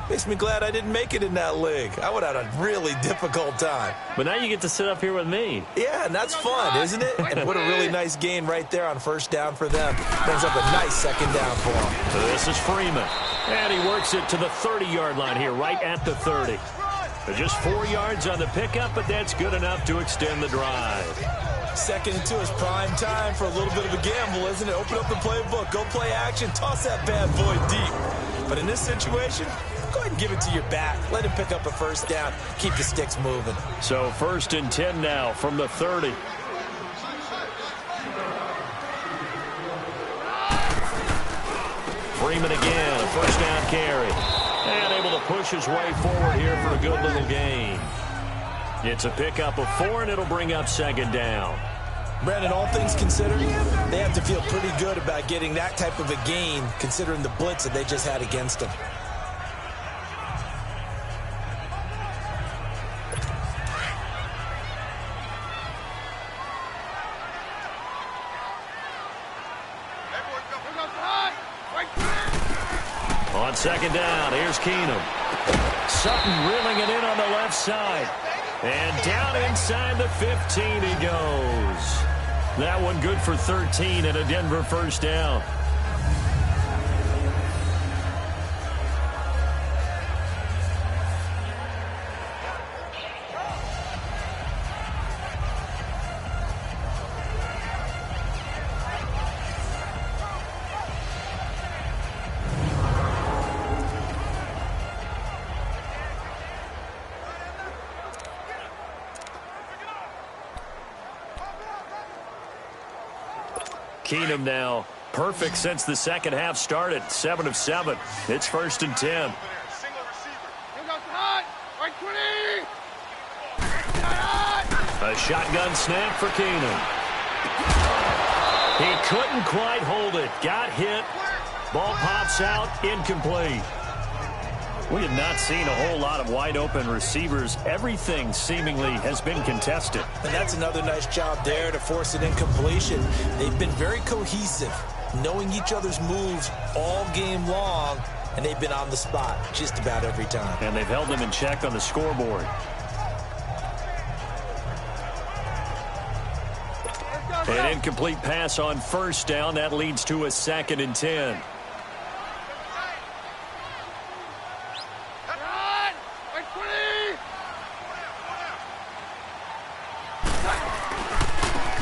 makes me glad I didn't make it in that league. I would have had a really difficult time. But now you get to sit up here with me. Yeah, and that's fun, isn't it? And what a really nice gain right there on 1st down for them. Brings up a nice 2nd down for them. This is Freeman. And he works it to the 30-yard line here, right at the 30. Just 4 yards on the pickup, but that's good enough to extend the drive. 2nd and 2 is prime time for a little bit of a gamble, isn't it? Open up the playbook, go play action, toss that bad boy deep. But in this situation, go ahead and give it to your back. Let him pick up a 1st down. Keep the sticks moving. So 1st and 10 now from the 30. Freeman again, a 1st down carry. And able to push his way forward here for a good little gain. It's a pickup of 4, and it'll bring up 2nd down. Brandon, all things considered, they have to feel pretty good about getting that type of a gain, considering the blitz that they just had against them. On 2nd down, here's Keenum. Sutton reeling it in on the left side. And down inside the 15 he goes. That one good for 13 and a Denver 1st down. Keenum now perfect since the 2nd half started. 7 of 7. It's 1st and 10. A shotgun snap for Keenum. He couldn't quite hold it. Got hit. Ball pops out. Incomplete. We have not seen a whole lot of wide-open receivers. Everything seemingly has been contested. And that's another nice job there to force an incompletion. They've been very cohesive, knowing each other's moves all game long, and they've been on the spot just about every time. And they've held them in check on the scoreboard. An incomplete pass on 1st down. That leads to a 2nd and 10.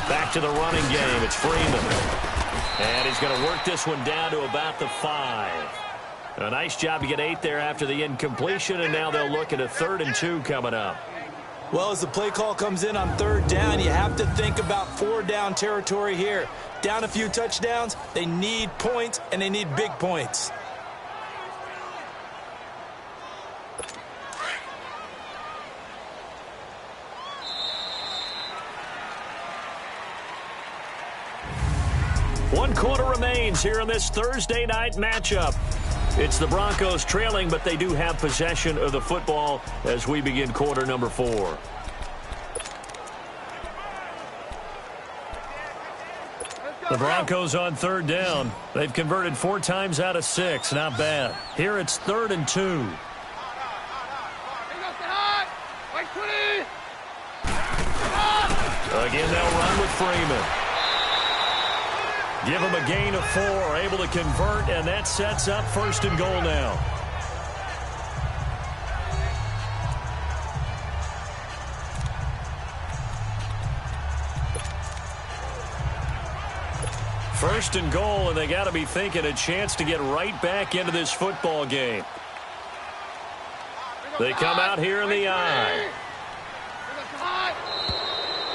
Back to the running game. It's Freeman. And he's going to work this one down to about the 5. A nice job to get 8 there after the incompletion, and now they'll look at a 3rd and 2 coming up. Well, as the play call comes in on 3rd down, you have to think about 4-down territory here. Down a few touchdowns, they need points, and they need big points. One quarter remains here in this Thursday night matchup. It's the Broncos trailing, but they do have possession of the football as we begin quarter number 4. The Broncos on 3rd down. They've converted 4 times out of 6. Not bad. Here it's 3rd and 2. Again, they'll run with Freeman. Give them a gain of 4, able to convert, and that sets up 1st and goal now. First and goal, and they got to be thinking a chance to get right back into this football game. They come out here in the eye.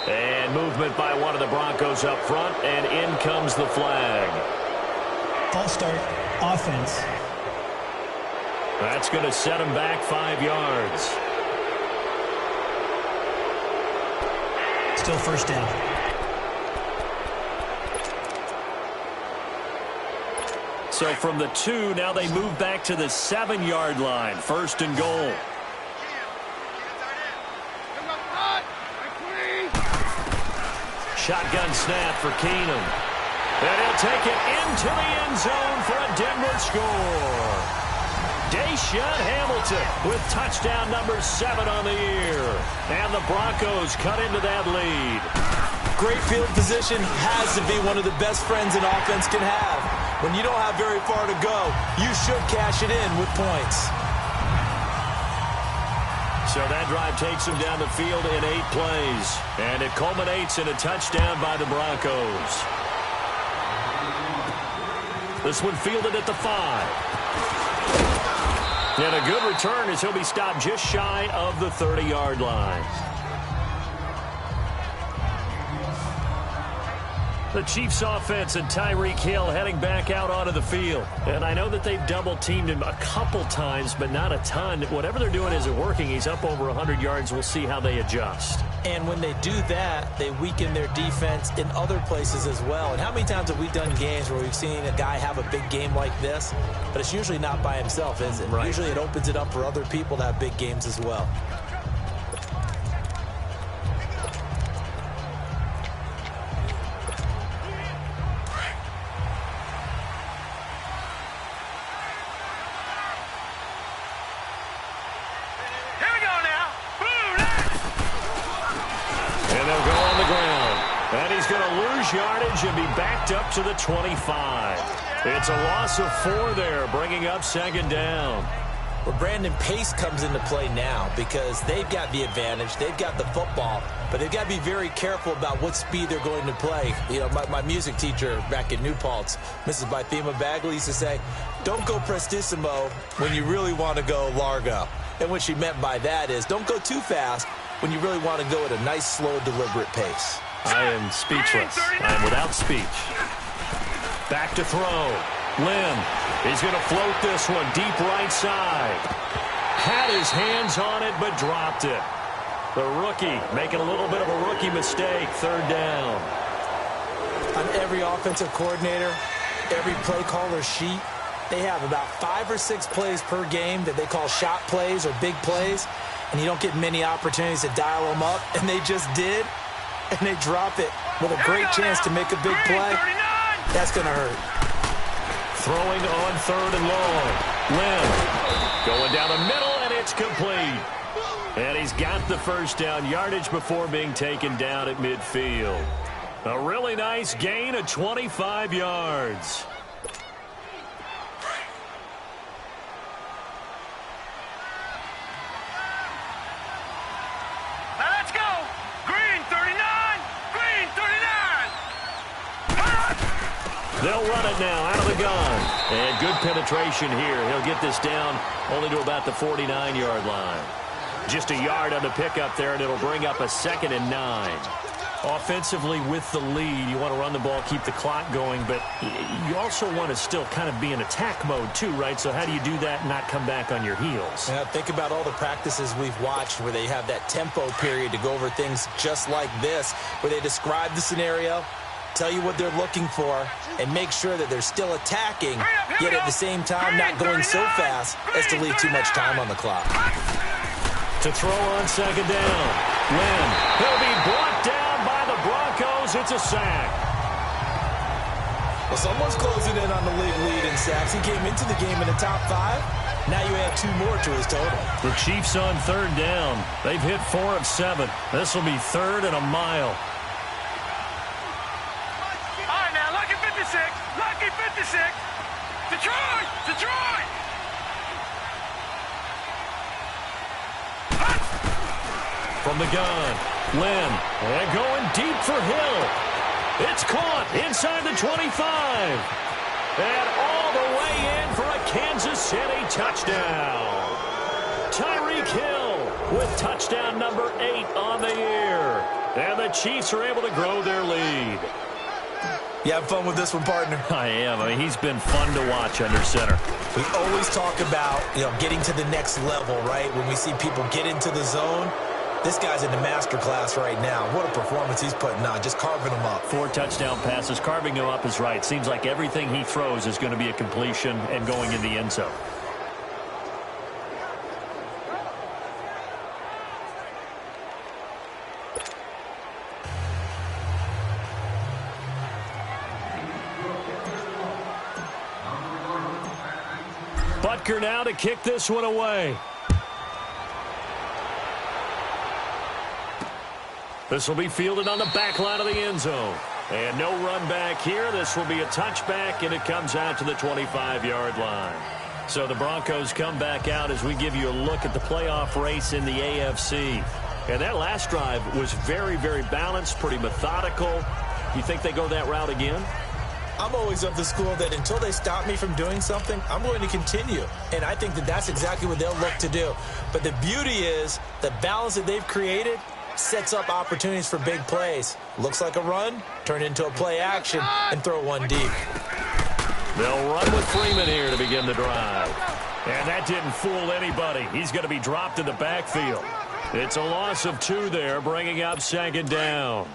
And movement by one of the Broncos up front, and in comes the flag. False start, offense. That's going to set him back 5 yards. Still 1st down. So from the 2, now they move back to the 7-yard line. 1st and goal. Shotgun snap for Keenum. And he'll take it into the end zone for a Denver score. Deshaun Hamilton with touchdown number 7 on the year. And the Broncos cut into that lead. Great field position has to be one of the best friends an offense can have. When you don't have very far to go, you should cash it in with points. So that drive takes them down the field in 8 plays. And it culminates in a touchdown by the Broncos. This one fielded at the 5. And a good return as he'll be stopped just shy of the 30-yard line. The Chiefs offense and Tyreek Hill heading back out onto the field. And I know that they've double-teamed him a couple times, but not a ton. Whatever they're doing isn't working. He's up over 100 yards. We'll see how they adjust. And when they do that, they weaken their defense in other places as well. And how many times have we done games where we've seen a guy have a big game like this? But it's usually not by himself, is it? Right. Usually it opens it up for other people to have big games as well. Yardage and be backed up to the 25. It's a loss of 4 there, bringing up 2nd down. Well, Brandon, pace comes into play now because they've got the advantage. They've got the football, but they've got to be very careful about what speed they're going to play. You know, my music teacher back in New Paltz, Mrs. Bythema Bagley, used to say, don't go prestissimo when you really want to go largo. And what she meant by that is don't go too fast when you really want to go at a nice, slow, deliberate pace. I am speechless. I am without speech. Back to throw. Lynn. He's going to float this one deep right side. Had his hands on it, but dropped it. The rookie making a little bit of a rookie mistake. 3rd down. On every offensive coordinator, every play caller sheet, they have about 5 or 6 plays per game that they call shot plays or big plays, and you don't get many opportunities to dial them up, and they just did. And they drop it with a great chance to make a big play. That's going to hurt. Throwing on 3rd and long. Lynn going down the middle, and it's complete. And he's got the 1st down yardage before being taken down at midfield. A really nice gain of 25 yards. Let's go. Green 39. Green 39. They'll run it now out of the gun. And good penetration here. He'll get this down only to about the 49-yard line. Just a yard on the pickup there, and it'll bring up a 2nd and 9. Offensively, with the lead, you want to run the ball, keep the clock going, but you also want to still kind of be in attack mode too, right? So how do you do that and not come back on your heels? Yeah, think about all the practices we've watched where they have that tempo period to go over things just like this, where they describe the scenario, tell you what they're looking for, and make sure that they're still attacking, yet at the same time not going so fast as to leave too much time on the clock. To throw on 2nd down, Lynn, he'll be brought down by the Broncos. It's a sack. Well, someone's closing in on the league lead in sacks. He came into the game in the top 5. Now you add 2 more to his total. The Chiefs on 3rd down. They've hit 4 of 7. This will be 3rd and a mile. All right, now, lucky 56. Lucky 56. Detroit! Detroit! From the gun, Lynn, and going deep for Hill. It's caught inside the 25. And all the way in for a Kansas City touchdown. Tyreek Hill with touchdown number 8 on the year. And the Chiefs are able to grow their lead. You have fun with this one, partner? I am. I mean, he's been fun to watch under center. We always talk about, getting to the next level, right? When we see people get into the zone, this guy's in the master class right now. What a performance he's putting on, just carving them up. 4 touchdown passes. Carving them up is right. Seems like everything he throws is going to be a completion and going in the end zone. Butker now to kick this one away. This will be fielded on the back line of the end zone. And no run back here. This will be a touchback, and it comes out to the 25-yard line. So the Broncos come back out as we give you a look at the playoff race in the AFC. And that last drive was very, very balanced, pretty methodical. You think they go that route again? I'm always of the school that until they stop me from doing something, I'm going to continue. And I think that that's exactly what they'll look to do. But the beauty is the balance that they've created sets up opportunities for big plays. Looks like a run, turn into a play action, and throw one deep. They'll run with Freeman here to begin the drive. And that didn't fool anybody. He's going to be dropped in the backfield. It's a loss of 2 there, bringing up 2nd down.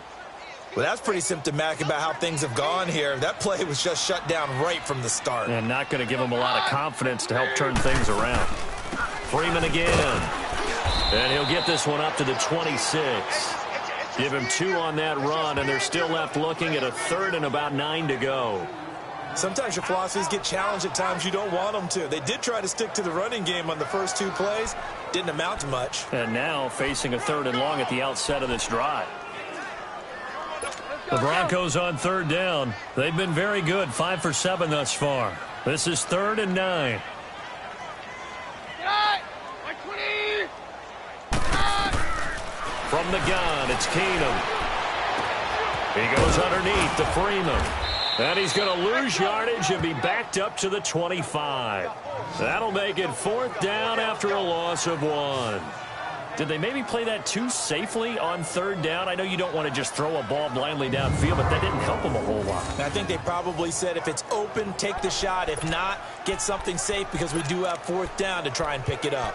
Well, that's pretty symptomatic about how things have gone here. That play was just shut down right from the start. And not going to give him a lot of confidence to help turn things around. Freeman again. And he'll get this one up to the 26. Give him 2 on that run, and they're still left looking at a 3rd and about 9 to go. Sometimes your philosophies get challenged at times you don't want them to. They did try to stick to the running game on the first 2 plays. Didn't amount to much. And now facing a 3rd and long at the outset of this drive. The Broncos on 3rd down. They've been very good, 5 for 7 thus far. This is 3rd and 9. From the gun, it's Keenum. He goes underneath to Freeman. And he's going to lose yardage and be backed up to the 25. That'll make it 4th down after a loss of 1. Did they maybe play that too safely on 3rd down? I know you don't want to just throw a ball blindly downfield, but that didn't help them a whole lot. I think they probably said if it's open, take the shot. If not, get something safe because we do have 4th down to try and pick it up.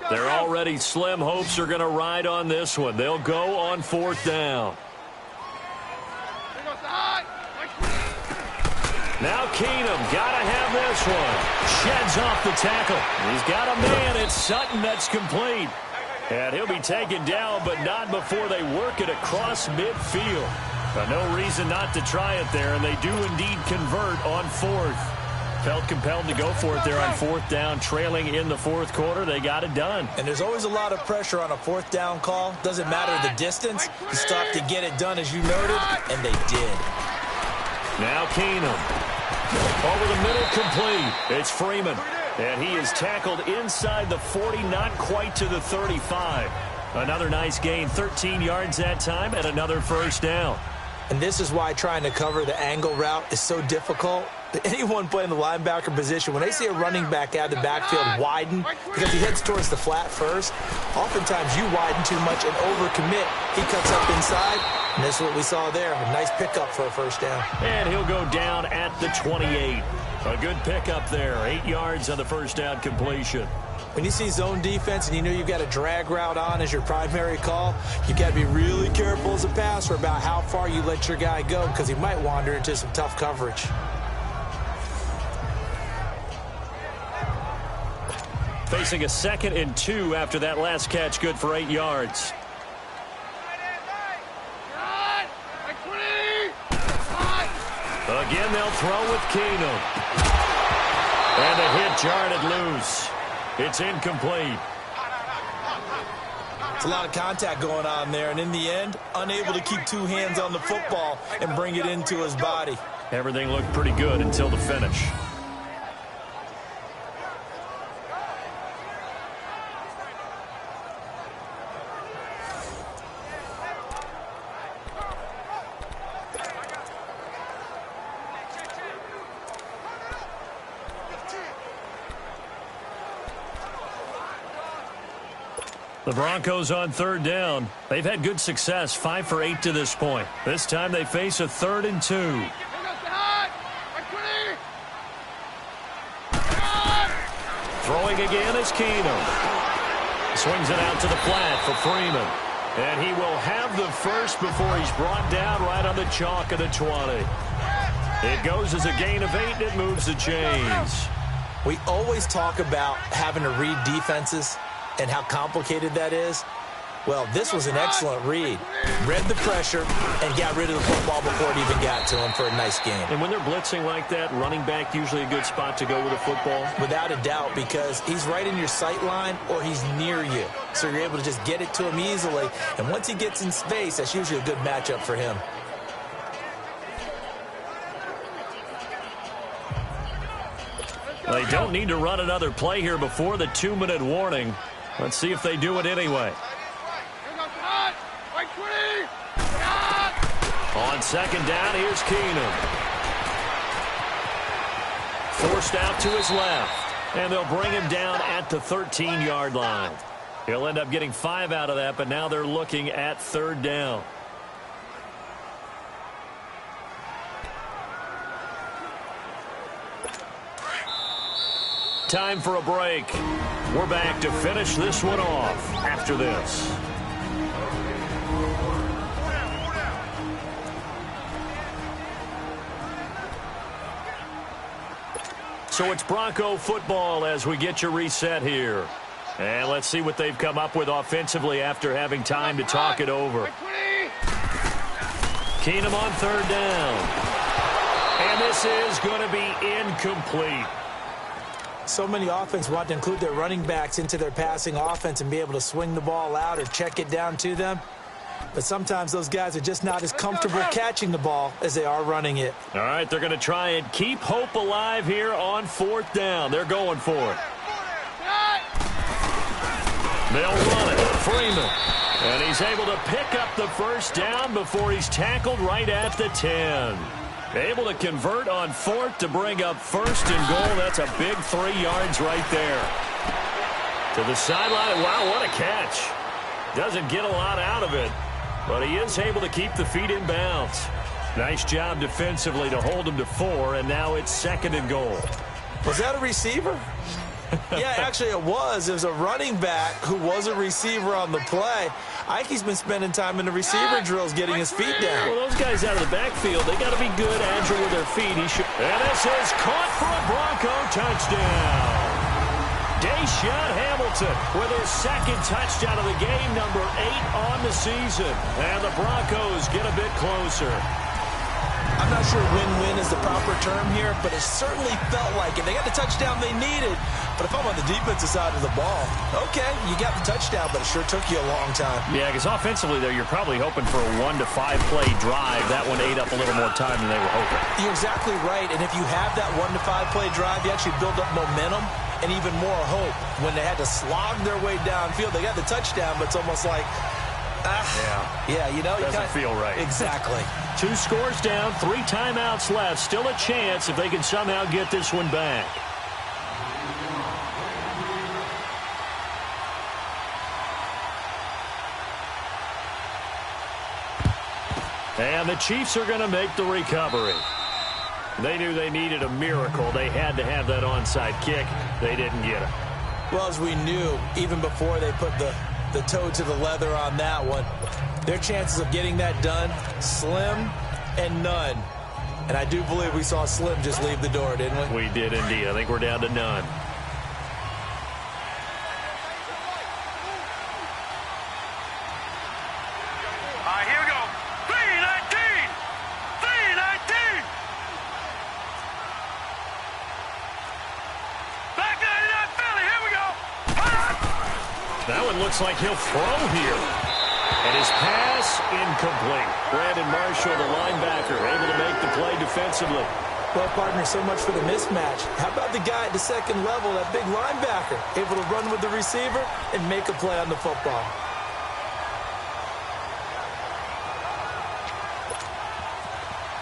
They're already slim hopes are going to ride on this one. They'll go on 4th down. Now Keenum got to have this one. Sheds off the tackle. He's got a man. It's Sutton that's complete. And he'll be taken down, but not before they work it across midfield. No reason not to try it there, and they do indeed convert on 4th. Felt compelled to go for it there on 4th down, trailing in the 4th quarter. They got it done. And there's always a lot of pressure on a 4th down call. Doesn't matter the distance. You stop to get it done, as you noted, and they did. Now Keenum. Over the middle, complete. It's Freeman. And he is tackled inside the 40, not quite to the 35. Another nice gain, 13 yards that time, and another 1st down. And this is why trying to cover the angle route is so difficult, anyone playing the linebacker position, when they see a running back out of the backfield widen because he heads towards the flat first, oftentimes you widen too much and overcommit. He cuts up inside, and this is what we saw there. A nice pickup for a first down. And he'll go down at the 28. A good pickup there. 8 yards on the first down completion. When you see zone defense and you know you've got a drag route on as your primary call, you've got to be really careful as a passer about how far you let your guy go because he might wander into some tough coverage. Facing a 2nd and 2 after that last catch, good for 8 yards. Again, they'll throw with Keenum. And the hit jarred loose. It's incomplete. It's a lot of contact going on there, and in the end, unable to keep two hands on the football and bring it into his body. Everything looked pretty good until the finish. The Broncos on 3rd down. They've had good success, 5 for 8 to this point. This time they face a 3rd and 2. Throwing again is Keenum. Swings it out to the flat for Freeman. And he will have the first before he's brought down right on the chalk of the 20. It goes as a gain of 8, and it moves the chains. We always talk about having to read defenses and how complicated that is. Well, this was an excellent read. Read the pressure and got rid of the football before it even got to him for a nice gain. And when they're blitzing like that, running back usually a good spot to go with a football? Without a doubt, because he's right in your sight line or he's near you. So you're able to just get it to him easily. And once he gets in space, that's usually a good matchup for him. They don't need to run another play here before the 2-minute warning. Let's see if they do it anyway. On 2nd down, here's Keenum. Forced out to his left. And they'll bring him down at the 13-yard line. He'll end up getting 5 out of that, but now they're looking at 3rd down. Time for a break. We're back to finish this one off after this. So it's Bronco football as we get you reset here. And let's see what they've come up with offensively after having time to talk it over. Keenum on 3rd down. And this is going to be incomplete. So many offenses want to include their running backs into their passing offense and be able to swing the ball out or check it down to them. But sometimes those guys are just not as comfortable catching the ball as they are running it. All right, they're going to try and keep hope alive here on 4th down. They're going for it. They'll run it. Freeman. And he's able to pick up the first down before he's tackled right at the 10. Able to convert on 4th to bring up 1st and goal. That's a big 3 yards right there. To the sideline. Wow, what a catch. Doesn't get a lot out of it, but he is able to keep the feet in bounds. Nice job defensively to hold him to 4, and now it's 2nd and goal. Was that a receiver? Yeah, actually it was. It was a running back who was a receiver on the play. I think he's been spending time in the receiver drills getting his feet down. Well, those guys out of the backfield, they got to be good, agile with their feet. And this is caught for a Bronco touchdown. Deshaun Hamilton with his 2nd touchdown of the game, number 8 on the season. And the Broncos get a bit closer. I'm not sure win-win is the proper term here, but it certainly felt like it. They got the touchdown they needed, but if I'm on the defensive side of the ball, okay, you got the touchdown, but it sure took you a long time. Yeah, because offensively, though, you're probably hoping for a 1 to 5 play drive. That one ate up a little more time than they were hoping. You're exactly right, and if you have that 1 to 5 play drive, you actually build up momentum and even more hope. When they had to slog their way downfield, they got the touchdown, but it's almost like Yeah, you know. Doesn't feel right. Exactly. 2 scores down, 3 timeouts left. Still a chance if they can somehow get this one back. And the Chiefs are going to make the recovery. They knew they needed a miracle. They had to have that onside kick. They didn't get it. Well, as we knew, even before they put the toe to the leather on that one, their chances of getting that done, slim and none. And I do believe we saw Slim just leave the door, didn't we? We did indeed. I think we're down to none. Here we go. 319! 319! Back 99 Philly, here we go! That one looks like he'll throw here. And his pass incomplete. Brandon Marshall, the linebacker, able to make the play defensively. Well, partner, so much for the mismatch. How about the guy at the second level, that big linebacker, able to run with the receiver and make a play on the football?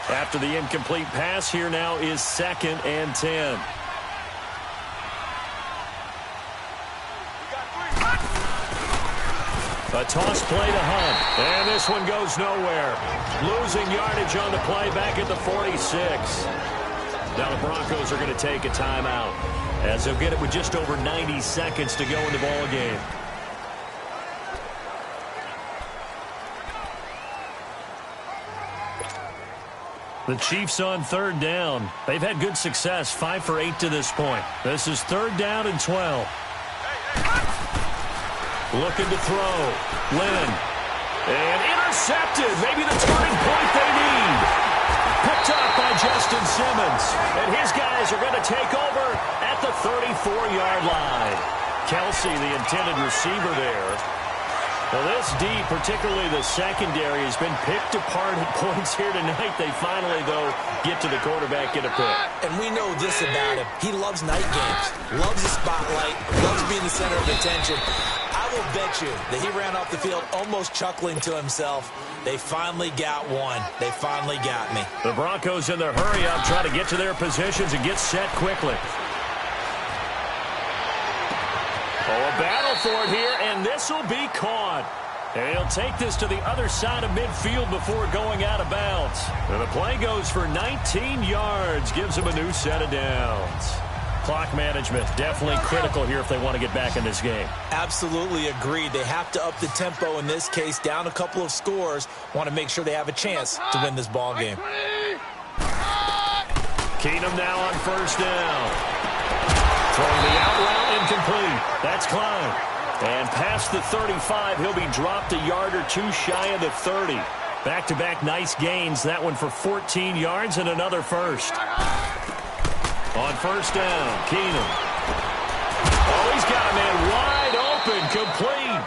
After the incomplete pass, here now is 2nd and 10. A toss play to Hunt. And this one goes nowhere. Losing yardage on the play back at the 46. Now the Broncos are going to take a timeout, as they'll get it with just over 90 seconds to go in the ball game. The Chiefs on 3rd down. They've had good success, 5 for 8 to this point. This is 3rd down and 12. Looking to throw. Lynn. And intercepted. Maybe the turning point they need. Picked up by Justin Simmons. And his guys are going to take over at the 34-yard line. Kelsey, the intended receiver there. Well, this D, particularly the secondary, has been picked apart at points here tonight. They finally, though, get to the quarterback, get a pick. And we know this about him. He loves night games, loves the spotlight, loves being the center of attention. I will bet you that he ran off the field almost chuckling to himself. They finally got one. They finally got me. The Broncos in their hurry-up try to get to their positions and get set quickly. Oh, a battle for it here, and this will be caught. And he'll take this to the other side of midfield before going out of bounds. And the play goes for 19 yards, gives him a new set of downs. Clock management definitely critical here if they want to get back in this game. Absolutely agreed. They have to up the tempo in this case, down a couple of scores. Want to make sure they have a chance to win this ball game. Keenum now on 1st down. Throwing the out route incomplete. That's Klein. And past the 35, he'll be dropped a yard or 2 shy of the 30. Back-to-back nice gains. That one for 14 yards and another first. On 1st down, Keenum. Oh, he's got a man wide open, complete.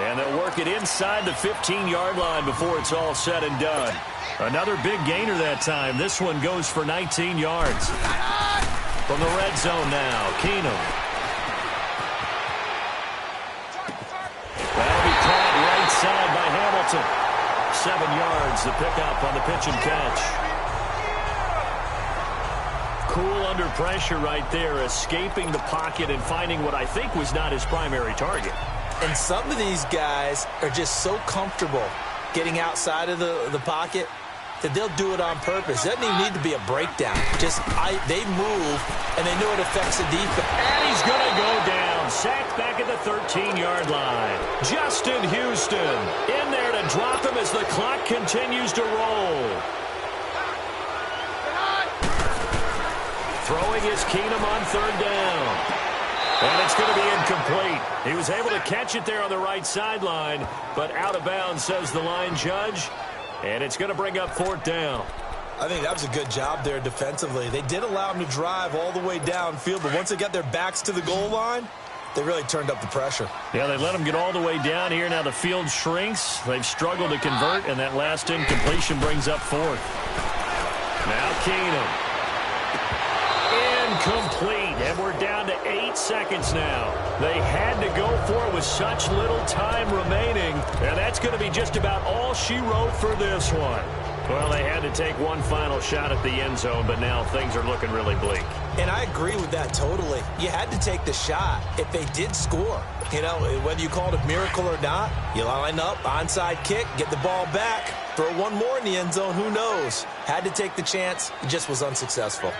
And they'll work it inside the 15-yard line before it's all said and done. Another big gainer that time. This one goes for 19 yards. From the red zone now, Keenum. That'll be caught right side by Hamilton. 7 yards, the pickup on the pitch and catch. Cool under pressure right there, escaping the pocket and finding what I think was not his primary target. And some of these guys are just so comfortable getting outside of the pocket that they'll do it on purpose. It doesn't even need to be a breakdown. They move, and they know it affects the defense. And he's going to go down. Sacked back at the 13-yard line. Justin Houston in there to drop him as the clock continues to roll. Throwing is Keenum on 3rd down. And it's going to be incomplete. He was able to catch it there on the right sideline, but out of bounds, says the line judge. And it's going to bring up 4th down. I think that was a good job there defensively. They did allow him to drive all the way downfield, but once they got their backs to the goal line, they really turned up the pressure. Yeah, they let him get all the way down here. Now the field shrinks. They've struggled to convert, and that last incompletion brings up 4th. Now Keenum. Incomplete, and we're down to 8 seconds now. They had to go for it with such little time remaining, and that's going to be just about all she wrote for this one. Well, they had to take one final shot at the end zone, but now things are looking really bleak. And I agree with that totally. You had to take the shot if they did score. You know, whether you called it a miracle or not, you line up, onside kick, get the ball back, throw one more in the end zone, who knows? Had to take the chance, it just was unsuccessful.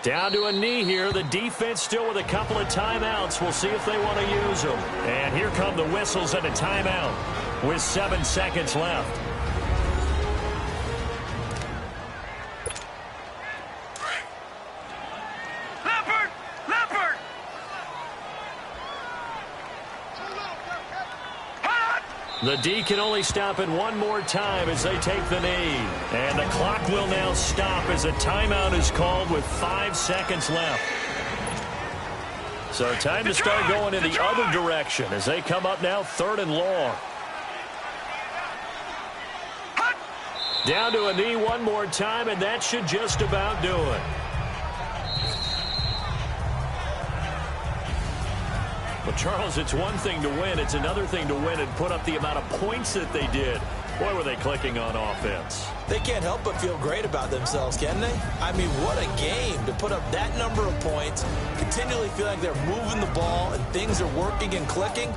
Down to a knee here. The defense still with a couple of timeouts. We'll see if they want to use them. And here come the whistles and a timeout with 7 seconds left. The D can only stop it one more time as they take the knee. And the clock will now stop as a timeout is called with 5 seconds left. So time to start going in the other direction as they come up now 3rd and long. Down to a knee one more time, and that should just about do it. Well, Charles, it's one thing to win. It's another thing to win and put up the amount of points that they did. Boy, were they clicking on offense. They can't help but feel great about themselves, can they? I mean, what a game to put up that number of points, continually feel like they're moving the ball and things are working and clicking.